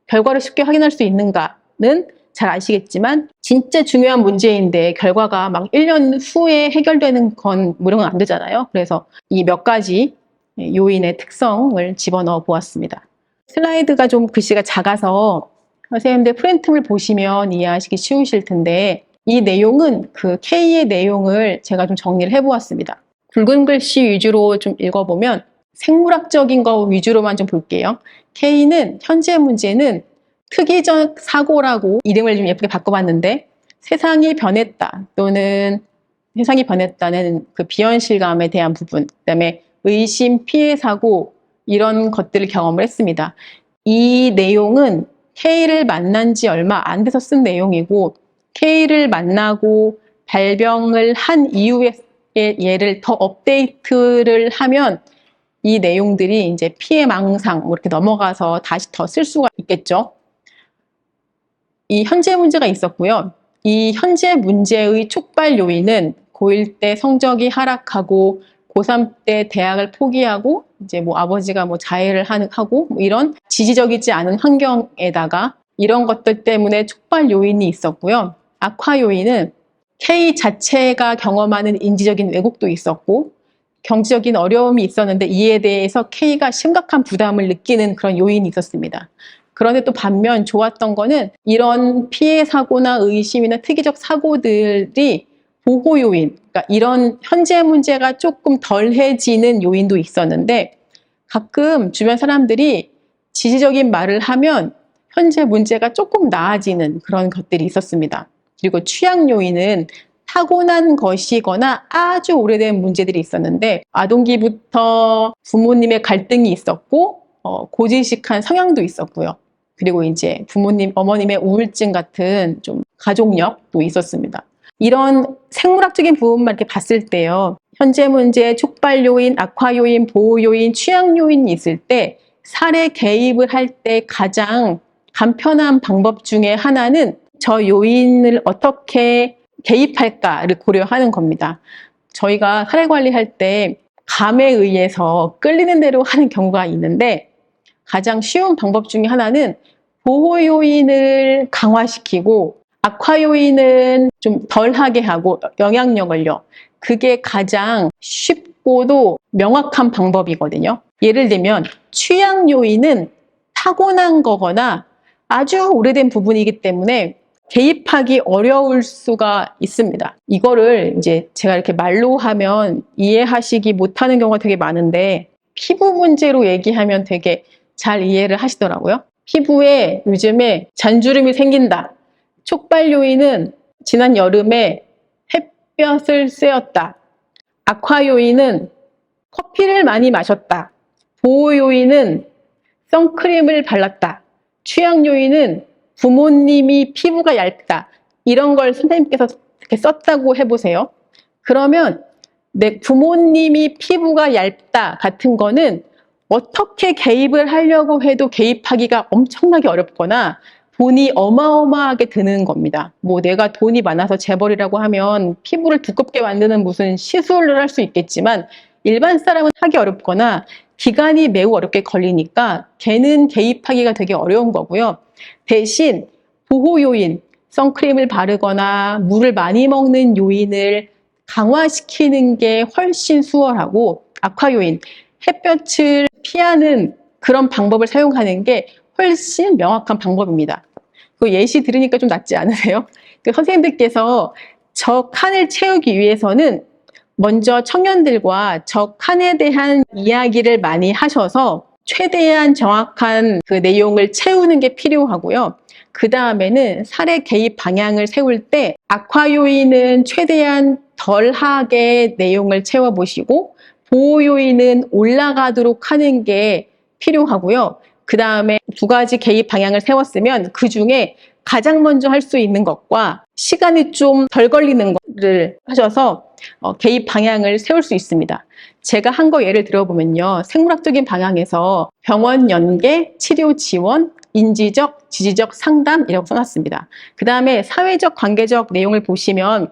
결과를 쉽게 확인할 수 있는가는 잘 아시겠지만 진짜 중요한 문제인데 결과가 막 1년 후에 해결되는 건 물론 안 되잖아요. 그래서 이 몇 가지 요인의 특성을 집어넣어 보았습니다. 슬라이드가 좀 글씨가 작아서 선생님들 프린트를 보시면 이해하시기 쉬우실 텐데, 이 내용은 그 K의 내용을 제가 좀 정리를 해보았습니다. 굵은 글씨 위주로 좀 읽어보면 생물학적인 거 위주로만 좀 볼게요. K는 현재 문제는 특이적 사고라고 이름을 좀 예쁘게 바꿔봤는데, 세상이 변했다 또는 세상이 변했다는 그 비현실감에 대한 부분, 그다음에 의심, 피해 사고, 이런 것들을 경험을 했습니다. 이 내용은 K를 만난 지 얼마 안 돼서 쓴 내용이고, K를 만나고 발병을 한 이후에 얘를 더 업데이트를 하면 이 내용들이 이제 피해 망상 이렇게 넘어가서 다시 더 쓸 수가 있겠죠. 이 현재 문제가 있었고요. 이 현재 문제의 촉발 요인은 고1 때 성적이 하락하고 고3 때 대학을 포기하고 이제 뭐 아버지가 뭐 자해를 하고 뭐 이런 지지적이지 않은 환경에다가 이런 것들 때문에 촉발 요인이 있었고요. 악화 요인은 K 자체가 경험하는 인지적인 왜곡도 있었고 경제적인 어려움이 있었는데 이에 대해서 K가 심각한 부담을 느끼는 그런 요인이 있었습니다. 그런데 또 반면 좋았던 거는 이런 피해 사고나 의심이나 특이적 사고들이 보호 요인, 그러니까 이런 현재 문제가 조금 덜해지는 요인도 있었는데 가끔 주변 사람들이 지지적인 말을 하면 현재 문제가 조금 나아지는 그런 것들이 있었습니다. 그리고 취약 요인은 타고난 것이거나 아주 오래된 문제들이 있었는데 아동기부터 부모님의 갈등이 있었고 고지식한 성향도 있었고요. 그리고 이제 부모님, 어머님의 우울증 같은 좀 가족력도 있었습니다. 이런 생물학적인 부분만 이렇게 봤을 때요. 현재 문제, 촉발 요인, 악화 요인, 보호 요인, 취약 요인이 있을 때 사례 개입을 할 때 가장 간편한 방법 중에 하나는 저 요인을 어떻게 개입할까를 고려하는 겁니다. 저희가 사례 관리할 때 감에 의해서 끌리는 대로 하는 경우가 있는데 가장 쉬운 방법 중에 하나는 보호 요인을 강화시키고 악화 요인은 좀 덜하게 하고 영향력을요. 그게 가장 쉽고도 명확한 방법이거든요. 예를 들면 취약 요인은 타고난 거거나 아주 오래된 부분이기 때문에 개입하기 어려울 수가 있습니다. 이거를 이제 제가 이렇게 말로 하면 이해하시기 못하는 경우가 되게 많은데 피부 문제로 얘기하면 되게 잘 이해를 하시더라고요. 피부에 요즘에 잔주름이 생긴다. 촉발 요인은 지난 여름에 햇볕을 쐬었다. 악화 요인은 커피를 많이 마셨다. 보호 요인은 선크림을 발랐다. 취약 요인은 부모님이 피부가 얇다. 이런 걸 선생님께서 이렇게 썼다고 해보세요. 그러면 내 부모님이 피부가 얇다 같은 거는 어떻게 개입을 하려고 해도 개입하기가 엄청나게 어렵거나 돈이 어마어마하게 드는 겁니다. 뭐 내가 돈이 많아서 재벌이라고 하면 피부를 두껍게 만드는 무슨 시술을 할 수 있겠지만 일반 사람은 하기 어렵거나 기간이 매우 어렵게 걸리니까 걔는 개입하기가 되게 어려운 거고요. 대신 보호 요인, 선크림을 바르거나 물을 많이 먹는 요인을 강화시키는 게 훨씬 수월하고 악화 요인, 햇볕을 피하는 그런 방법을 사용하는 게 훨씬 명확한 방법입니다. 그 예시 들으니까 좀 낫지 않으세요? 그 선생님들께서 저 칸을 채우기 위해서는 먼저 청년들과 저 칸에 대한 이야기를 많이 하셔서 최대한 정확한 그 내용을 채우는 게 필요하고요. 그 다음에는 사례 개입 방향을 세울 때 악화 요인은 최대한 덜하게 내용을 채워보시고 보호 요인은 올라가도록 하는 게 필요하고요. 그 다음에 두 가지 개입 방향을 세웠으면 그 중에 가장 먼저 할 수 있는 것과 시간이 좀 덜 걸리는 것을 하셔서 개입 방향을 세울 수 있습니다. 제가 한 거 예를 들어보면요. 생물학적인 방향에서 병원 연계, 치료 지원, 인지적, 지지적 상담이라고 써놨습니다. 그 다음에 사회적, 관계적 내용을 보시면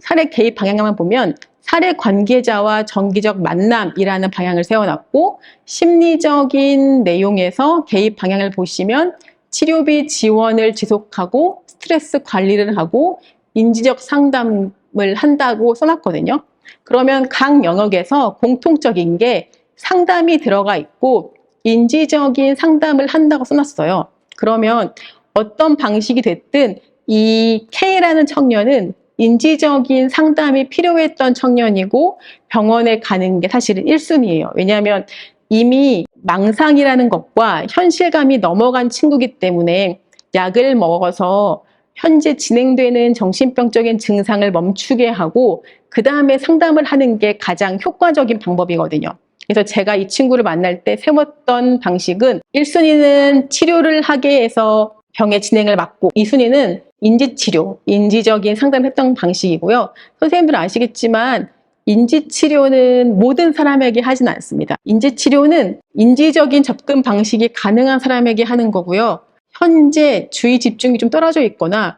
사례 개입 방향만 보면 사례 관계자와 정기적 만남이라는 방향을 세워놨고 심리적인 내용에서 개입 방향을 보시면 치료비 지원을 지속하고 스트레스 관리를 하고 인지적 상담을 한다고 써놨거든요. 그러면 각 영역에서 공통적인 게 상담이 들어가 있고 인지적인 상담을 한다고 써놨어요. 그러면 어떤 방식이 됐든 이 K라는 청년은 인지적인 상담이 필요했던 청년이고 병원에 가는 게 사실은 1순위예요. 왜냐하면 이미 망상이라는 것과 현실감이 넘어간 친구이기 때문에 약을 먹어서 현재 진행되는 정신병적인 증상을 멈추게 하고 그 다음에 상담을 하는 게 가장 효과적인 방법이거든요. 그래서 제가 이 친구를 만날 때 세웠던 방식은 1순위는 치료를 하게 해서 병의 진행을 막고 2순위는 인지치료, 인지적인 상담을 했던 방식이고요. 선생님들은 아시겠지만 인지치료는 모든 사람에게 하진 않습니다. 인지치료는 인지적인 접근 방식이 가능한 사람에게 하는 거고요. 현재 주의 집중이 좀 떨어져 있거나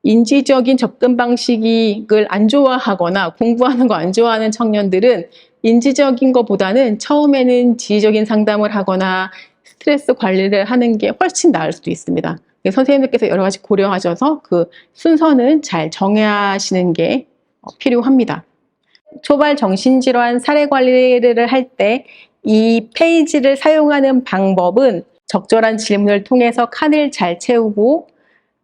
인지적인 접근 방식을 안 좋아하거나 공부하는 거 안 좋아하는 청년들은 인지적인 것보다는 처음에는 지휘적인 상담을 하거나 스트레스 관리를 하는 게 훨씬 나을 수도 있습니다. 선생님들께서 여러 가지 고려하셔서 그 순서는 잘 정하시는 게 필요합니다. 초발 정신질환 사례 관리를 할 때 이 페이지를 사용하는 방법은 적절한 질문을 통해서 칸을 잘 채우고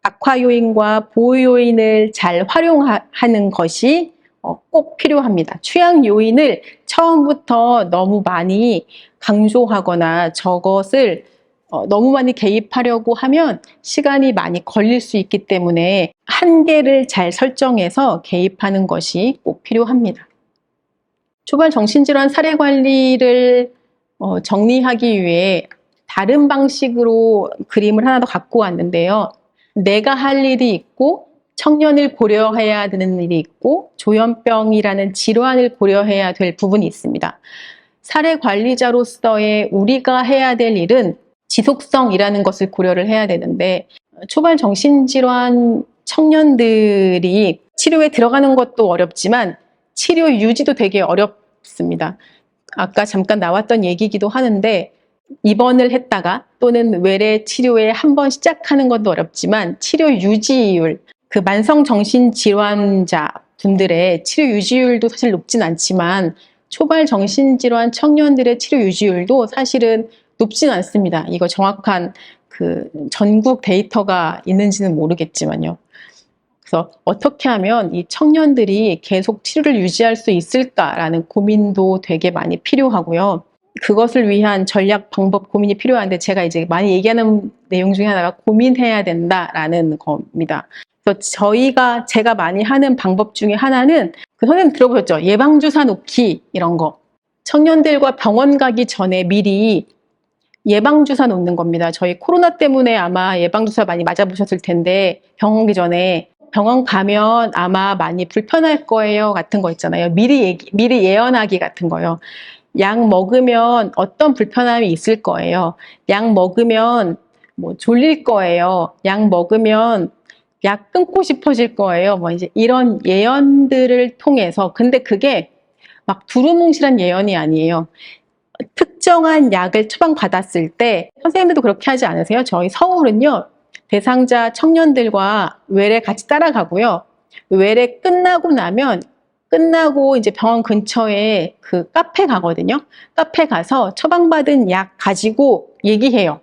악화 요인과 보호 요인을 잘 활용하는 것이 꼭 필요합니다. 취약 요인을 처음부터 너무 많이 강조하거나 저것을 너무 많이 개입하려고 하면 시간이 많이 걸릴 수 있기 때문에 한계를 잘 설정해서 개입하는 것이 꼭 필요합니다. 초발 정신질환 사례 관리를 정리하기 위해 다른 방식으로 그림을 하나 더 갖고 왔는데요. 내가 할 일이 있고 청년을 고려해야 되는 일이 있고 조현병이라는 질환을 고려해야 될 부분이 있습니다. 사례 관리자로서의 우리가 해야 될 일은 지속성이라는 것을 고려를 해야 되는데 초발 정신질환 청년들이 치료에 들어가는 것도 어렵지만 치료 유지도 되게 어렵습니다. 아까 잠깐 나왔던 얘기이기도 하는데 입원을 했다가 또는 외래 치료에 한번 시작하는 것도 어렵지만 치료 유지율, 그 만성 정신질환자 분들의 치료 유지율도 사실 높진 않지만 초발 정신질환 청년들의 치료 유지율도 사실은 높진 않습니다. 이거 정확한 그 전국 데이터가 있는지는 모르겠지만요. 그래서 어떻게 하면 이 청년들이 계속 치료를 유지할 수 있을까라는 고민도 되게 많이 필요하고요. 그것을 위한 전략, 방법, 고민이 필요한데 제가 이제 많이 얘기하는 내용 중에 하나가 고민해야 된다라는 겁니다. 그래서 제가 많이 하는 방법 중에 하나는 그 선생님 들어보셨죠? 예방주사 놓기 이런 거. 청년들과 병원 가기 전에 미리 예방주사 놓는 겁니다. 저희 코로나 때문에 아마 예방주사 많이 맞아보셨을 텐데 병원 오기 전에 병원 가면 아마 많이 불편할 거예요 같은 거 있잖아요. 미리 예언하기 같은 거요. 약 먹으면 어떤 불편함이 있을 거예요. 약 먹으면 뭐 졸릴 거예요. 약 먹으면 약 끊고 싶어질 거예요. 뭐 이제 이런 예언들을 통해서 근데 그게 막 두루뭉실한 예언이 아니에요. 특정한 약을 처방받았을 때 선생님들도 그렇게 하지 않으세요? 저희 서울은요. 대상자 청년들과 외래 같이 따라가고요. 외래 끝나고 이제 병원 근처에 그 카페 가거든요. 카페 가서 처방받은 약 가지고 얘기해요.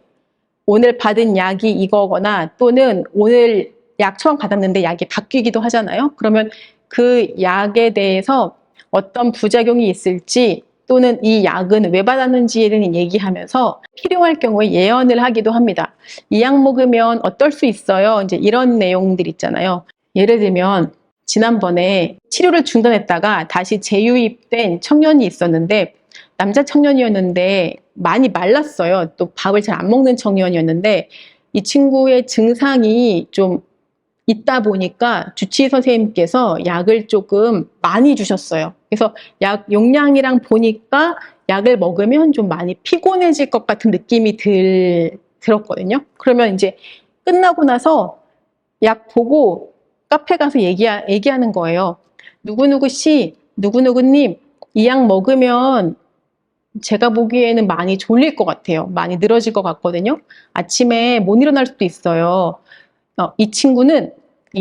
오늘 받은 약이 이거거나 또는 오늘 약 처방받았는데 약이 바뀌기도 하잖아요. 그러면 그 약에 대해서 어떤 부작용이 있을지 또는 이 약은 왜 받았는지에 대한 얘기하면서 필요할 경우에 예언을 하기도 합니다. 이 약 먹으면 어떨 수 있어요? 이제 이런 내용들 있잖아요. 예를 들면 지난번에 치료를 중단했다가 다시 재유입된 청년이 있었는데 남자 청년이었는데 많이 말랐어요. 또 밥을 잘 안 먹는 청년이었는데 이 친구의 증상이 좀 있다 보니까 주치의 선생님께서 약을 조금 많이 주셨어요. 그래서 약 용량이랑 보니까 약을 먹으면 좀 많이 피곤해질 것 같은 느낌이 들었거든요. 그러면 이제 끝나고 나서 약 보고 카페 가서 얘기하는 거예요. 누구누구 씨, 누구누구님, 이 약 먹으면 제가 보기에는 많이 졸릴 것 같아요. 많이 늘어질 것 같거든요. 아침에 못 일어날 수도 있어요. 이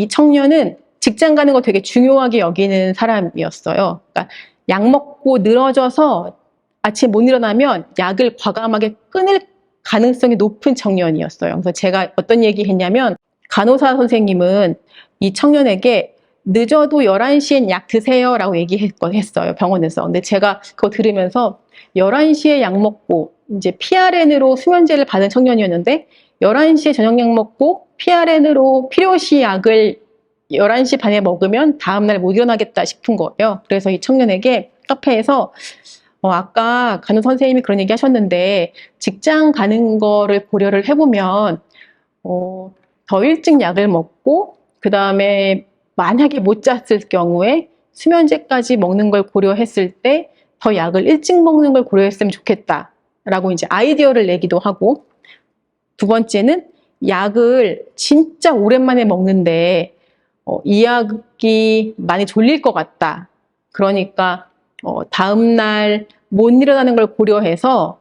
청년은 직장 가는 거 되게 중요하게 여기는 사람이었어요. 그러니까 약 먹고 늘어져서 아침에 못 일어나면 약을 과감하게 끊을 가능성이 높은 청년이었어요. 그래서 제가 어떤 얘기 했냐면 간호사 선생님은 이 청년에게 늦어도 11시엔 약 드세요 라고 얘기했어요. 병원에서. 근데 제가 그거 들으면서 11시에 약 먹고 이제 PRN으로 수면제를 받은 청년이었는데 11시에 저녁약 먹고 PRN으로 필요시 약을 11시 반에 먹으면 다음날 못 일어나겠다 싶은 거예요. 그래서 이 청년에게 카페에서 아까 간호사 선생님이 그런 얘기 하셨는데 직장 가는 거를 고려를 해보면 더 일찍 약을 먹고 그 다음에 만약에 못 잤을 경우에 수면제까지 먹는 걸 고려했을 때 더 약을 일찍 먹는 걸 고려했으면 좋겠다라고 이제 아이디어를 내기도 하고 두 번째는 약을 진짜 오랜만에 먹는데 이 약이 많이 졸릴 것 같다. 그러니까 다음날 못 일어나는 걸 고려해서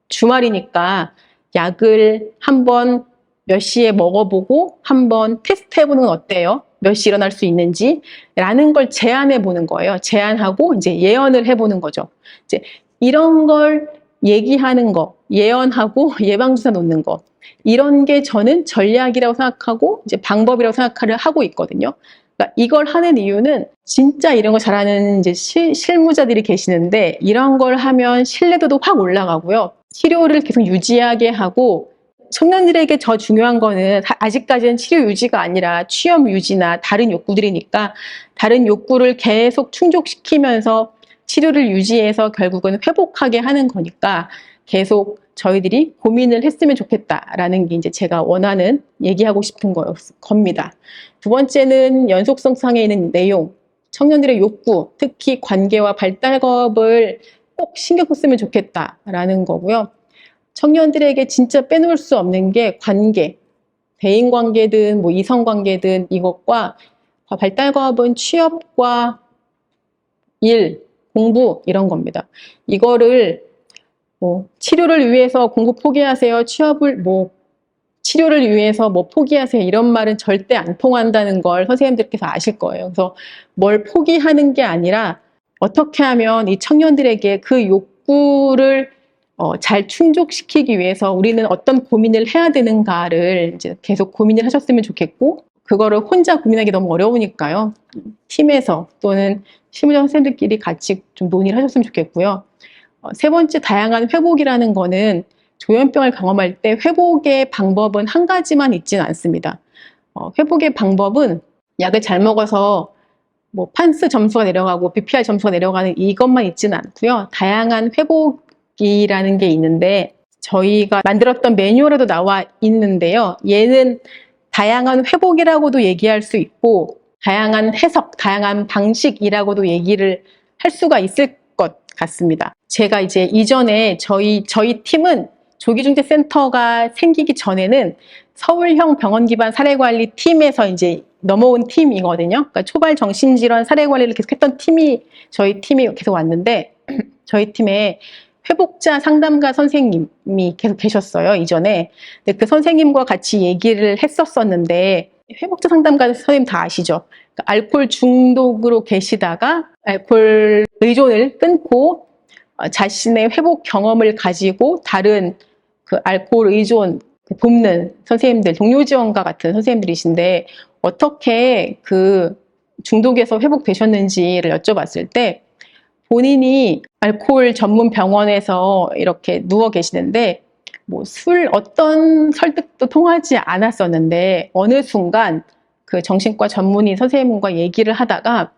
주말이니까 약을 한번 몇 시에 먹어보고 한번 테스트해보는 건 어때요? 몇 시 일어날 수 있는지 라는 걸 제안해보는 거예요. 제안하고 이제 예언을 해보는 거죠. 이제 이런 걸 얘기하는 거, 예언하고 예방주사 놓는 거, 이런 게 저는 전략이라고 생각하고 이제 방법이라고 생각을 하고 있거든요. 그러니까 이걸 하는 이유는 진짜 이런 거 잘하는 이제 실무자들이 계시는데 이런 걸 하면 신뢰도도 확 올라가고요. 치료를 계속 유지하게 하고 청년들에게 더 중요한 거는 아직까지는 치료 유지가 아니라 취업 유지나 다른 욕구들이니까 다른 욕구를 계속 충족시키면서 치료를 유지해서 결국은 회복하게 하는 거니까 계속 저희들이 고민을 했으면 좋겠다라는 게 이제 제가 원하는 얘기하고 싶은 겁니다. 두 번째는 연속성 상에 있는 내용, 청년들의 욕구, 특히 관계와 발달급을 꼭 신경 썼으면 좋겠다라는 거고요. 청년들에게 진짜 빼놓을 수 없는 게 관계, 대인관계든 뭐 이성관계든 이것과 발달과업은 취업과 일, 공부 이런 겁니다. 이거를 치료를 위해서 공부 포기하세요. 치료를 위해서 포기하세요. 이런 말은 절대 안 통한다는 걸 선생님들께서 아실 거예요. 그래서 뭘 포기하는 게 아니라 어떻게 하면 이 청년들에게 그 욕구를 잘 충족시키기 위해서 우리는 어떤 고민을 해야 되는가를 이제 계속 고민을 하셨으면 좋겠고, 그거를 혼자 고민하기 너무 어려우니까요. 팀에서 또는 실무자 선생님들끼리 같이 좀 논의를 하셨으면 좋겠고요. 세 번째, 다양한 회복이라는 거는 조현병을 경험할 때 회복의 방법은 한 가지만 있지는 않습니다. 회복의 방법은 약을 잘 먹어서 판스 점수가 내려가고 BPR 점수가 내려가는 이것만 있지는 않고요. 다양한 회복이라는 게 있는데 저희가 만들었던 매뉴얼에도 나와 있는데요. 얘는 다양한 회복이라고도 얘기할 수 있고 다양한 해석, 다양한 방식이라고도 얘기를 할 수가 있을 것 같습니다. 제가 이제 이전에 저희 팀은 조기중재센터가 생기기 전에는 서울형 병원 기반 사례관리 팀에서 이제 넘어온 팀이거든요. 그러니까 초발 정신질환 사례관리를 계속 했던 팀이 저희 팀이 계속 왔는데 저희 팀에 회복자 상담가 선생님이 계속 계셨어요, 이전에. 근데 그 선생님과 같이 얘기를 했었었는데 회복자 상담가 선생님 다 아시죠? 그러니까 알코올 중독으로 계시다가 알코올 의존을 끊고 자신의 회복 경험을 가지고 다른 그 알코올 의존 돕는 선생님들, 동료 지원과 같은 선생님들이신데 어떻게 그 중독에서 회복되셨는지를 여쭤봤을 때 본인이 알코올 전문 병원에서 이렇게 누워 계시는데 어떤 설득도 통하지 않았었는데 어느 순간 그 정신과 전문의 선생님과 얘기를 하다가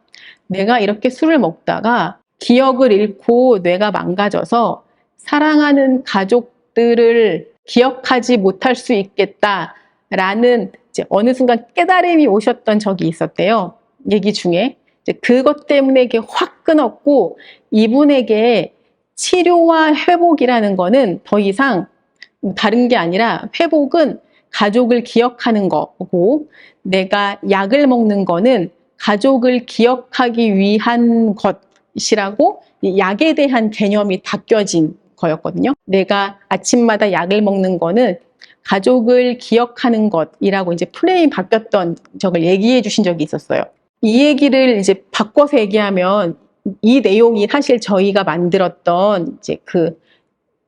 내가 이렇게 술을 먹다가 기억을 잃고 뇌가 망가져서 사랑하는 가족들을 기억하지 못할 수 있겠다라는 이제 어느 순간 깨달음이 오셨던 적이 있었대요. 얘기 중에. 이제 그것 때문에 이게 확 끊었고 이분에게 치료와 회복이라는 거는 더 이상 다른 게 아니라 회복은 가족을 기억하는 거고 내가 약을 먹는 거는 가족을 기억하기 위한 것이라고 약에 대한 개념이 바뀌어진 거였거든요. 내가 아침마다 약을 먹는 거는 가족을 기억하는 것이라고 이제 프레임 바뀌었던 적을 얘기해 주신 적이 있었어요. 이 얘기를 이제 바꿔서 얘기하면 이 내용이 사실 저희가 만들었던 이제 그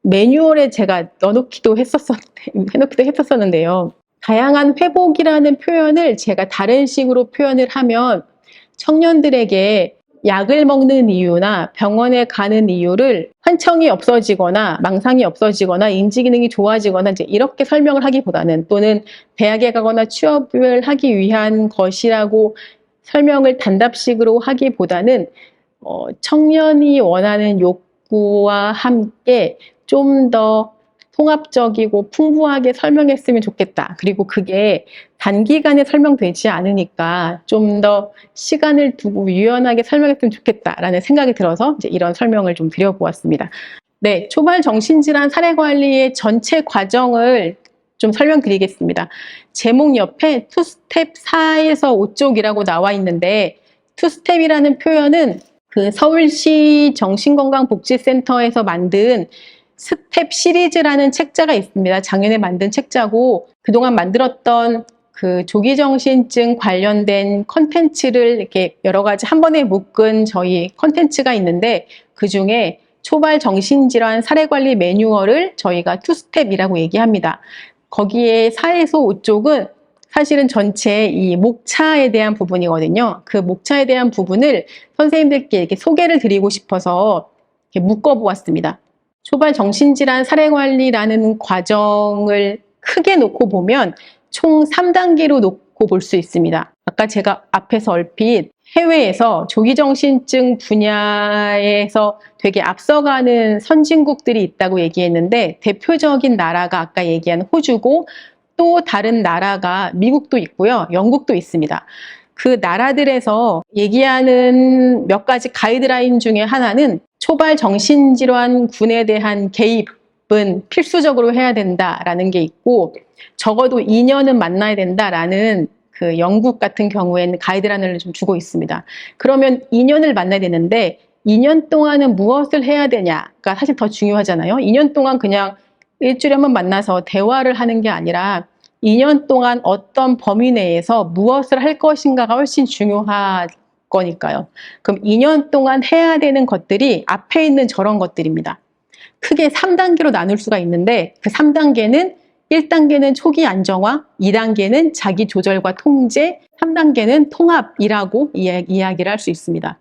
매뉴얼에 제가 해놓기도 했었었는데요. 다양한 회복이라는 표현을 제가 다른 식으로 표현을 하면 청년들에게 약을 먹는 이유나 병원에 가는 이유를 환청이 없어지거나 망상이 없어지거나 인지기능이 좋아지거나 이제 이렇게 설명을 하기보다는 또는 대학에 가거나 취업을 하기 위한 것이라고 설명을 단답식으로 하기보다는 청년이 원하는 욕구와 함께 좀 더 통합적이고 풍부하게 설명했으면 좋겠다. 그리고 그게 단기간에 설명되지 않으니까 좀 더 시간을 두고 유연하게 설명했으면 좋겠다라는 생각이 들어서 이제 이런 설명을 좀 드려보았습니다. 네, 초발 정신질환 사례관리의 전체 과정을 좀 설명드리겠습니다. 제목 옆에 투스텝 4에서 5쪽이라고 나와 있는데 투스텝이라는 표현은 그 서울시 정신건강복지센터에서 만든 스텝 시리즈라는 책자가 있습니다. 작년에 만든 책자고 그동안 만들었던 그 조기정신증 관련된 컨텐츠를 이렇게 여러 가지 한 번에 묶은 저희 컨텐츠가 있는데 그 중에 초발 정신질환 사례관리 매뉴얼을 저희가 투스텝이라고 얘기합니다. 거기에 4에서 5쪽은 사실은 전체 이 목차에 대한 부분이거든요. 그 목차에 대한 부분을 선생님들께 이렇게 소개를 드리고 싶어서 이렇게 묶어보았습니다. 초발 정신질환 사례관리라는 과정을 크게 놓고 보면 총 3단계로 놓고 볼 수 있습니다. 아까 제가 앞에서 얼핏 해외에서 조기정신증 분야에서 되게 앞서가는 선진국들이 있다고 얘기했는데 대표적인 나라가 아까 얘기한 호주고 또 다른 나라가 미국도 있고요. 영국도 있습니다. 그 나라들에서 얘기하는 몇 가지 가이드라인 중에 하나는 초발 정신질환군에 대한 개입은 필수적으로 해야 된다라는 게 있고 적어도 2년은 만나야 된다라는 그 영국 같은 경우에는 가이드라인을 좀 주고 있습니다. 그러면 2년을 만나야 되는데 2년 동안은 무엇을 해야 되냐가 사실 더 중요하잖아요. 2년 동안 그냥 일주일에 한 번 만나서 대화를 하는 게 아니라 2년 동안 어떤 범위 내에서 무엇을 할 것인가가 훨씬 중요한 거니까요. 그럼 2년 동안 해야 되는 것들이 앞에 있는 저런 것들입니다. 크게 3단계로 나눌 수가 있는데 그 3단계는 1단계는 초기 안정화, 2단계는 자기 조절과 통제, 3단계는 통합이라고 이야기를 할 수 있습니다.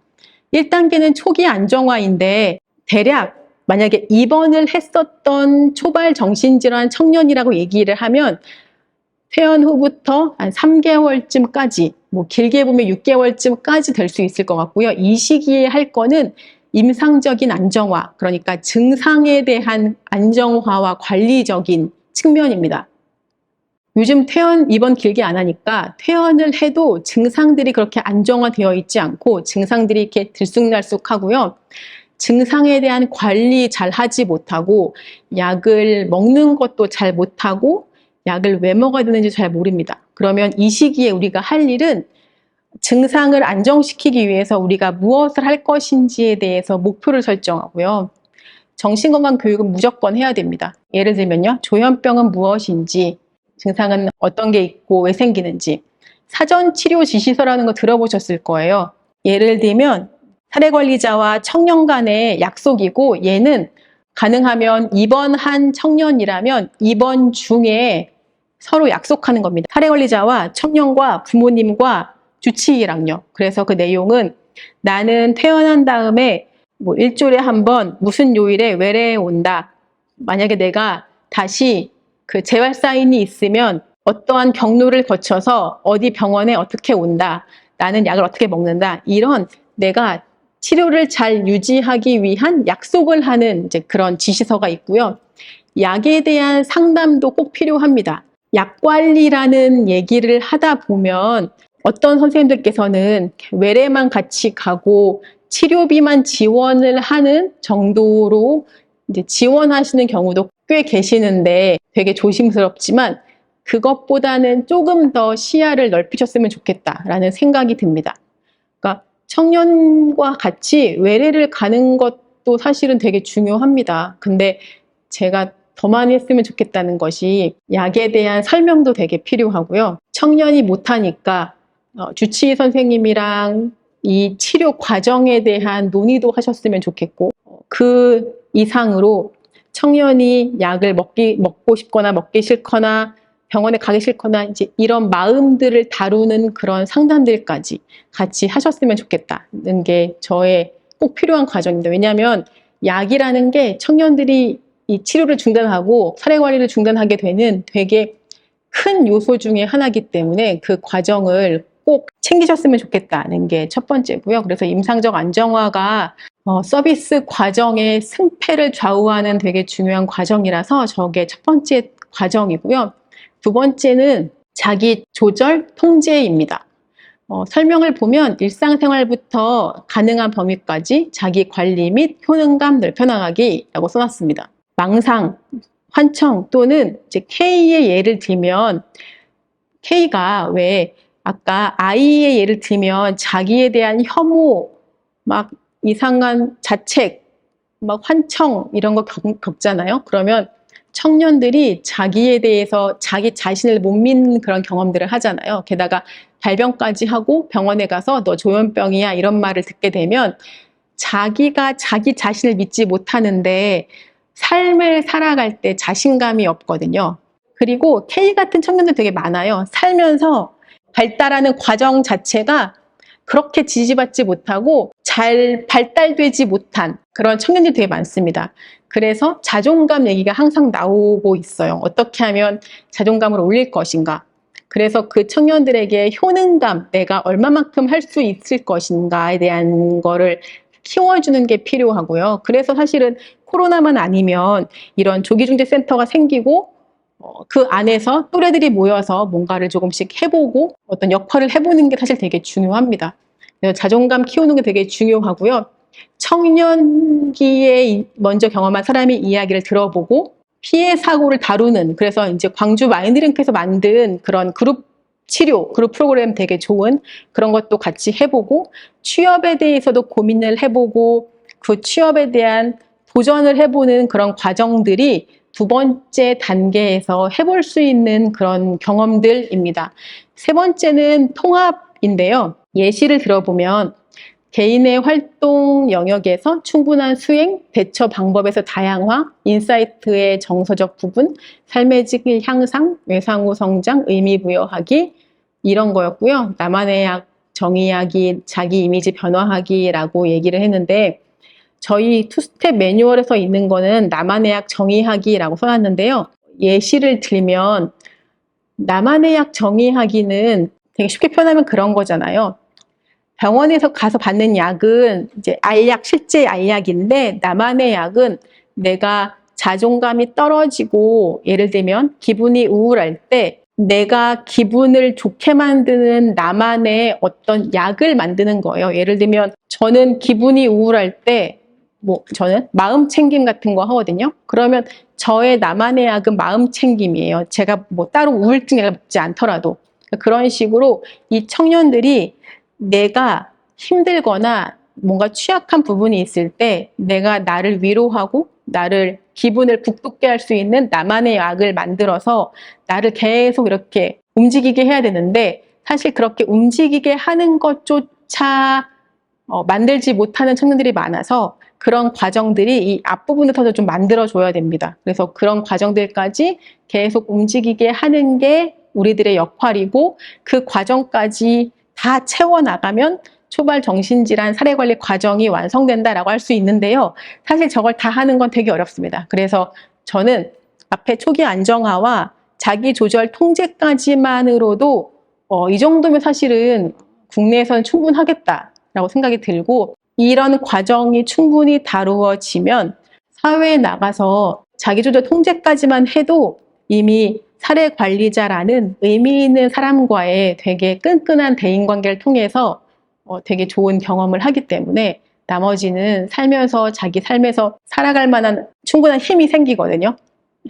1단계는 초기 안정화인데 대략 만약에 입원을 했었던 초발 정신질환 청년이라고 얘기를 하면 퇴원 후부터 한 3개월쯤까지, 뭐 길게 보면 6개월쯤까지 될 수 있을 것 같고요. 이 시기에 할 거는 임상적인 안정화, 그러니까 증상에 대한 안정화와 관리적인 측면입니다. 요즘 퇴원 입원 길게 안 하니까 퇴원을 해도 증상들이 그렇게 안정화되어 있지 않고 증상들이 이렇게 들쑥날쑥하고요. 증상에 대한 관리 잘 하지 못하고 약을 먹는 것도 잘 못하고 약을 왜 먹어야 되는지 잘 모릅니다. 그러면 이 시기에 우리가 할 일은 증상을 안정시키기 위해서 우리가 무엇을 할 것인지에 대해서 목표를 설정하고요. 정신건강 교육은 무조건 해야 됩니다. 예를 들면요. 조현병은 무엇인지, 증상은 어떤 게 있고 왜 생기는지, 사전치료 지시서라는 거 들어보셨을 거예요. 예를 들면 사례관리자와 청년 간의 약속이고 얘는 가능하면 입원한 청년이라면 입원 중에 서로 약속하는 겁니다. 사례관리자와 청년과 부모님과 주치의랑요. 그래서 그 내용은 나는 퇴원한 다음에 뭐 일주일에 한 번 무슨 요일에 외래에 온다. 만약에 내가 다시 그 재활 사인이 있으면 어떠한 경로를 거쳐서 어디 병원에 어떻게 온다. 나는 약을 어떻게 먹는다. 이런 내가 치료를 잘 유지하기 위한 약속을 하는 이제 그런 지시서가 있고요. 약에 대한 상담도 꼭 필요합니다. 약 관리라는 얘기를 하다 보면 어떤 선생님들께서는 외래만 같이 가고 치료비만 지원을 하는 정도로 이제 지원하시는 경우도 꽤 계시는데 되게 조심스럽지만 그것보다는 조금 더 시야를 넓히셨으면 좋겠다라는 생각이 듭니다. 그러니까 청년과 같이 외래를 가는 것도 사실은 되게 중요합니다. 근데 제가 더 많이 했으면 좋겠다는 것이 약에 대한 설명도 되게 필요하고요. 청년이 못하니까 주치의 선생님이랑 이 치료 과정에 대한 논의도 하셨으면 좋겠고 그 이상으로 청년이 약을 먹고 싶거나 먹기 싫거나 병원에 가기 싫거나 이제 이런 마음들을 다루는 그런 상담들까지 같이 하셨으면 좋겠다는 게 저의 꼭 필요한 과정입니다. 왜냐하면 약이라는 게 청년들이 이 치료를 중단하고 사례관리를 중단하게 되는 되게 큰 요소 중에 하나이기 때문에 그 과정을 꼭 챙기셨으면 좋겠다는 게 첫 번째고요. 그래서 임상적 안정화가 서비스 과정의 승패를 좌우하는 되게 중요한 과정이라서 저게 첫 번째 과정이고요. 두 번째는 자기 조절 통제입니다. 설명을 보면 일상생활부터 가능한 범위까지 자기 관리 및 효능감 넓혀나가기라고 써놨습니다. 망상, 환청 또는 이제 K의 예를 들면 K가 왜 아까 I의 예를 들면 자기에 대한 혐오, 막 이상한 자책, 막 환청 이런 거 겪잖아요. 그러면 청년들이 자기에 대해서 자기 자신을 못 믿는 그런 경험들을 하잖아요. 게다가 발병까지 하고 병원에 가서 너 조현병이야 이런 말을 듣게 되면 자기가 자기 자신을 믿지 못하는데 삶을 살아갈 때 자신감이 없거든요. 그리고 K 같은 청년들 되게 많아요. 살면서 발달하는 과정 자체가 그렇게 지지받지 못하고 잘 발달되지 못한 그런 청년들이 되게 많습니다. 그래서 자존감 얘기가 항상 나오고 있어요. 어떻게 하면 자존감을 올릴 것인가. 그래서 그 청년들에게 효능감, 내가 얼마만큼 할 수 있을 것인가에 대한 거를 키워주는 게 필요하고요. 그래서 사실은 코로나만 아니면 이런 조기중재센터가 생기고 그 안에서 또래들이 모여서 뭔가를 조금씩 해보고 어떤 역할을 해보는 게 사실 되게 중요합니다. 그래서 자존감 키우는 게 되게 중요하고요. 청년기에 먼저 경험한 사람의 이야기를 들어보고 피해 사고를 다루는, 그래서 이제 광주 마인드링크에서 만든 그런 그룹 치료, 그룹 프로그램 되게 좋은 그런 것도 같이 해보고 취업에 대해서도 고민을 해보고 그 취업에 대한 도전을 해보는 그런 과정들이 두 번째 단계에서 해볼 수 있는 그런 경험들입니다. 세 번째는 통합인데요. 예시를 들어보면 개인의 활동 영역에서 충분한 수행, 대처 방법에서 다양화, 인사이트의 정서적 부분, 삶의 질 향상, 외상후 성장, 의미 부여하기 이런 거였고요. 나만의 약, 정의하기, 자기 이미지 변화하기라고 얘기를 했는데 저희 투스텝 매뉴얼에서 있는 거는 나만의 약 정의하기라고 써놨는데요. 예시를 들면 나만의 약 정의하기는 되게 쉽게 표현하면 그런 거잖아요. 병원에서 가서 받는 약은 이제 알약, 실제 알약인데 나만의 약은 내가 자존감이 떨어지고 예를 들면 기분이 우울할 때 내가 기분을 좋게 만드는 나만의 어떤 약을 만드는 거예요. 예를 들면 저는 기분이 우울할 때 저는 마음 챙김 같은 거 하거든요. 그러면 저의 나만의 약은 마음 챙김이에요. 제가 따로 우울증을 먹지 않더라도. 그런 식으로 이 청년들이 내가 힘들거나 뭔가 취약한 부분이 있을 때 내가 나를 위로하고 나를 기분을 북돋게 할 수 있는 나만의 약을 만들어서 나를 계속 이렇게 움직이게 해야 되는데 사실 그렇게 움직이게 하는 것조차 만들지 못하는 청년들이 많아서 그런 과정들이 이 앞부분부터 좀 만들어줘야 됩니다. 그래서 그런 과정들까지 계속 움직이게 하는 게 우리들의 역할이고 그 과정까지 다 채워나가면 초발 정신질환 사례관리 과정이 완성된다라고 할 수 있는데요. 사실 저걸 다 하는 건 되게 어렵습니다. 그래서 저는 앞에 초기 안정화와 자기조절 통제까지만으로도 이 정도면 사실은 국내에서는 충분하겠다라고 생각이 들고 이런 과정이 충분히 다루어지면 사회에 나가서 자기조절 통제까지만 해도 이미 사례관리자라는 의미 있는 사람과의 되게 끈끈한 대인관계를 통해서 되게 좋은 경험을 하기 때문에 나머지는 살면서 자기 삶에서 살아갈 만한 충분한 힘이 생기거든요.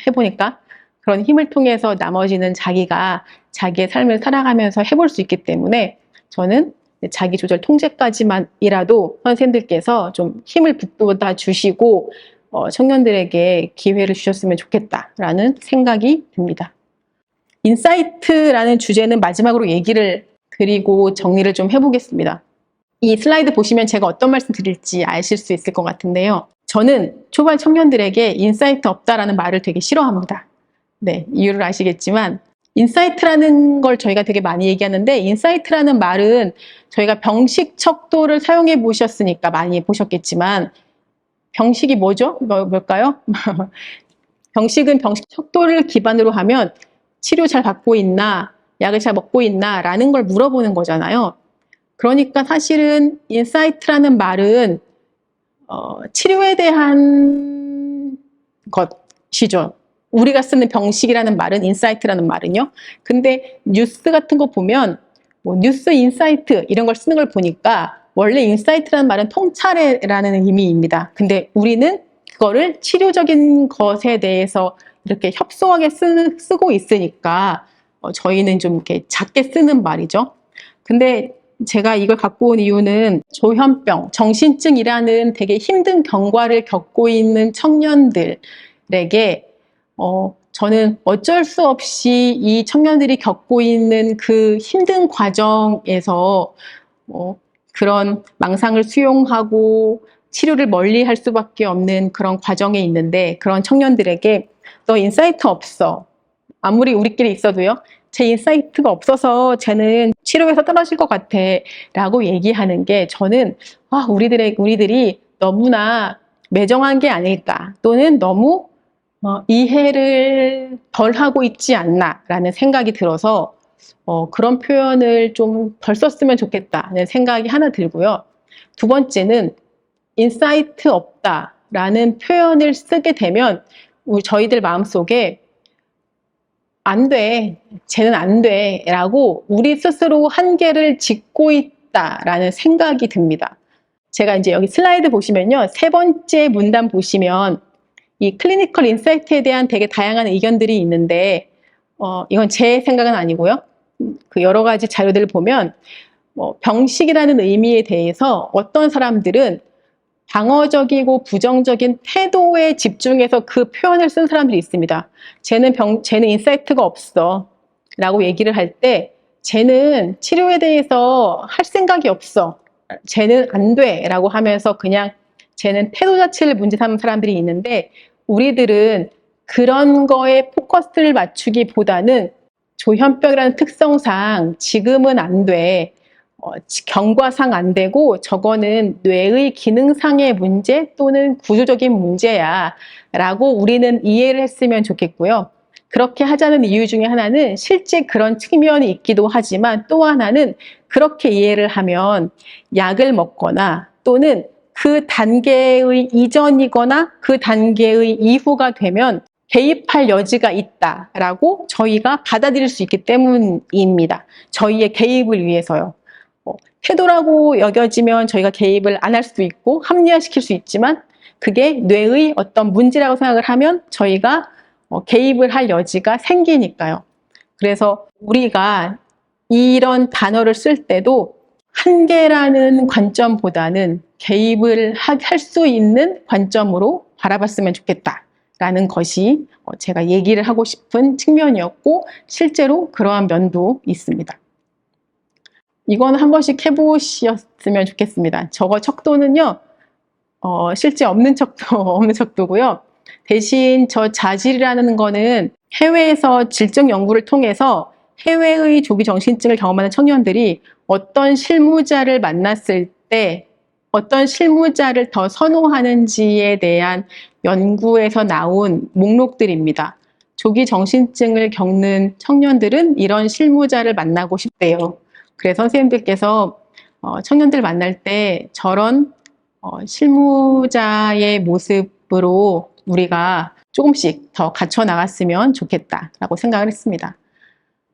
해보니까 그런 힘을 통해서 나머지는 자기가 자기의 삶을 살아가면서 해볼 수 있기 때문에 저는 자기 조절 통제까지만이라도 선생님들께서 좀 힘을 북돋아 주시고 청년들에게 기회를 주셨으면 좋겠다라는 생각이 듭니다. 인사이트라는 주제는 마지막으로 얘기를 드리고 정리를 좀 해보겠습니다. 이 슬라이드 보시면 제가 어떤 말씀 드릴지 아실 수 있을 것 같은데요. 저는 초반 청년들에게 인사이트 없다라는 말을 되게 싫어합니다. 네, 이유를 아시겠지만 인사이트라는 걸 저희가 되게 많이 얘기하는데 인사이트라는 말은 저희가 병식 척도를 사용해 보셨으니까 많이 보셨겠지만 병식이 뭐죠? 뭘까요? 병식은 병식 척도를 기반으로 하면 치료 잘 받고 있나, 약을 잘 먹고 있나 라는 걸 물어보는 거잖아요. 그러니까 사실은 인사이트라는 말은 치료에 대한 것이죠. 우리가 쓰는 병식이라는 말은 인사이트라는 말은요. 근데 뉴스 같은 거 보면 뉴스 인사이트 이런 걸 쓰는 걸 보니까 원래 인사이트라는 말은 통찰이라는 의미입니다. 근데 우리는 그거를 치료적인 것에 대해서 이렇게 협소하게 쓰고 있으니까 저희는 좀 이렇게 작게 쓰는 말이죠. 근데 제가 이걸 갖고 온 이유는 조현병, 정신증이라는 되게 힘든 경과를 겪고 있는 청년들에게 저는 어쩔 수 없이 이 청년들이 겪고 있는 그 힘든 과정에서 그런 망상을 수용하고 치료를 멀리 할 수밖에 없는 그런 과정에 있는데, 그런 청년들에게 너 인사이트 없어. 아무리 우리끼리 있어도요. 제 인사이트가 없어서 쟤는 치료에서 떨어질 것 같아 라고 얘기하는 게, 저는 우리들이 너무나 매정한 게 아닐까, 또는 너무 이해를 덜 하고 있지 않나 라는 생각이 들어서 그런 표현을 좀 덜 썼으면 좋겠다는 생각이 하나 들고요. 두 번째는 인사이트 없다 라는 표현을 쓰게 되면 저희들 마음속에 안 돼, 쟤는 안 돼 라고 우리 스스로 한계를 짓고 있다라는 생각이 듭니다. 제가 이제 여기 슬라이드 보시면요, 세 번째 문단 보시면 이 클리니컬 인사이트에 대한 되게 다양한 의견들이 있는데, 이건 제 생각은 아니고요. 그 여러 가지 자료들을 보면 병식이라는 의미에 대해서 어떤 사람들은 방어적이고 부정적인 태도에 집중해서 그 표현을 쓴 사람들이 있습니다. 쟤는 인사이트가 없어 라고 얘기를 할 때, 쟤는 치료에 대해서 할 생각이 없어, 쟤는 안 돼 라고 하면서 그냥 쟤는 태도 자체를 문제 삼는 사람들이 있는데, 우리들은 그런 거에 포커스를 맞추기보다는 조현병이라는 특성상 지금은 안 돼, 경과상 안 되고 저거는 뇌의 기능상의 문제 또는 구조적인 문제야 라고 우리는 이해를 했으면 좋겠고요. 그렇게 하자는 이유 중에 하나는 실제 그런 측면이 있기도 하지만, 또 하나는 그렇게 이해를 하면 약을 먹거나 또는 그 단계의 이전이거나 그 단계의 이후가 되면 개입할 여지가 있다라고 저희가 받아들일 수 있기 때문입니다. 저희의 개입을 위해서요. 태도라고 여겨지면 저희가 개입을 안 할 수도 있고 합리화시킬 수 있지만, 그게 뇌의 어떤 문제라고 생각을 하면 저희가 개입을 할 여지가 생기니까요. 그래서 우리가 이런 단어를 쓸 때도 한계라는 관점보다는 개입을 할 수 있는 관점으로 바라봤으면 좋겠다라는 것이 제가 얘기를 하고 싶은 측면이었고, 실제로 그러한 면도 있습니다. 이건 한 번씩 해보셨으면 좋겠습니다. 저거 척도는요, 실제 없는 척도고요. 대신 저 자질이라는 거는 해외에서 질적 연구를 통해서 해외의 조기 정신증을 경험하는 청년들이 어떤 실무자를 만났을 때 어떤 실무자를 더 선호하는지에 대한 연구에서 나온 목록들입니다. 조기 정신증을 겪는 청년들은 이런 실무자를 만나고 싶대요. 그래서 선생님들께서 청년들 만날 때 저런 실무자의 모습으로 우리가 조금씩 더 갖춰 나갔으면 좋겠다라고 생각을 했습니다.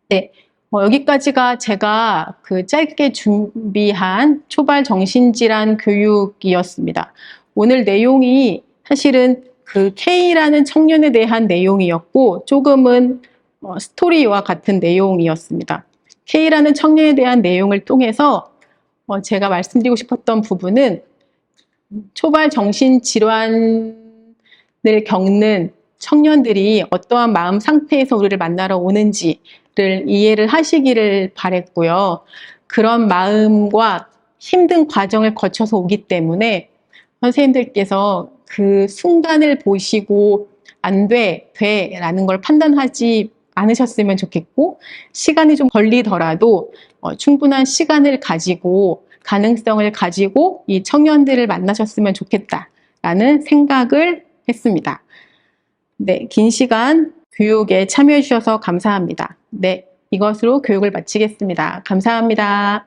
네, 여기까지가 제가 그 짧게 준비한 초발 정신질환 교육이었습니다. 오늘 내용이 사실은 그 K라는 청년에 대한 내용이었고, 조금은 스토리와 같은 내용이었습니다. K라는 청년에 대한 내용을 통해서 제가 말씀드리고 싶었던 부분은, 초발 정신질환을 겪는 청년들이 어떠한 마음 상태에서 우리를 만나러 오는지를 이해를 하시기를 바랬고요. 그런 마음과 힘든 과정을 거쳐서 오기 때문에 선생님들께서 그 순간을 보시고 안 돼, 돼 라는 걸 판단하지 않으셨으면 좋겠고, 시간이 좀 걸리더라도 충분한 시간을 가지고 가능성을 가지고 이 청년들을 만나셨으면 좋겠다라는 생각을 했습니다. 네, 긴 시간 교육에 참여해 주셔서 감사합니다. 네, 이것으로 교육을 마치겠습니다. 감사합니다.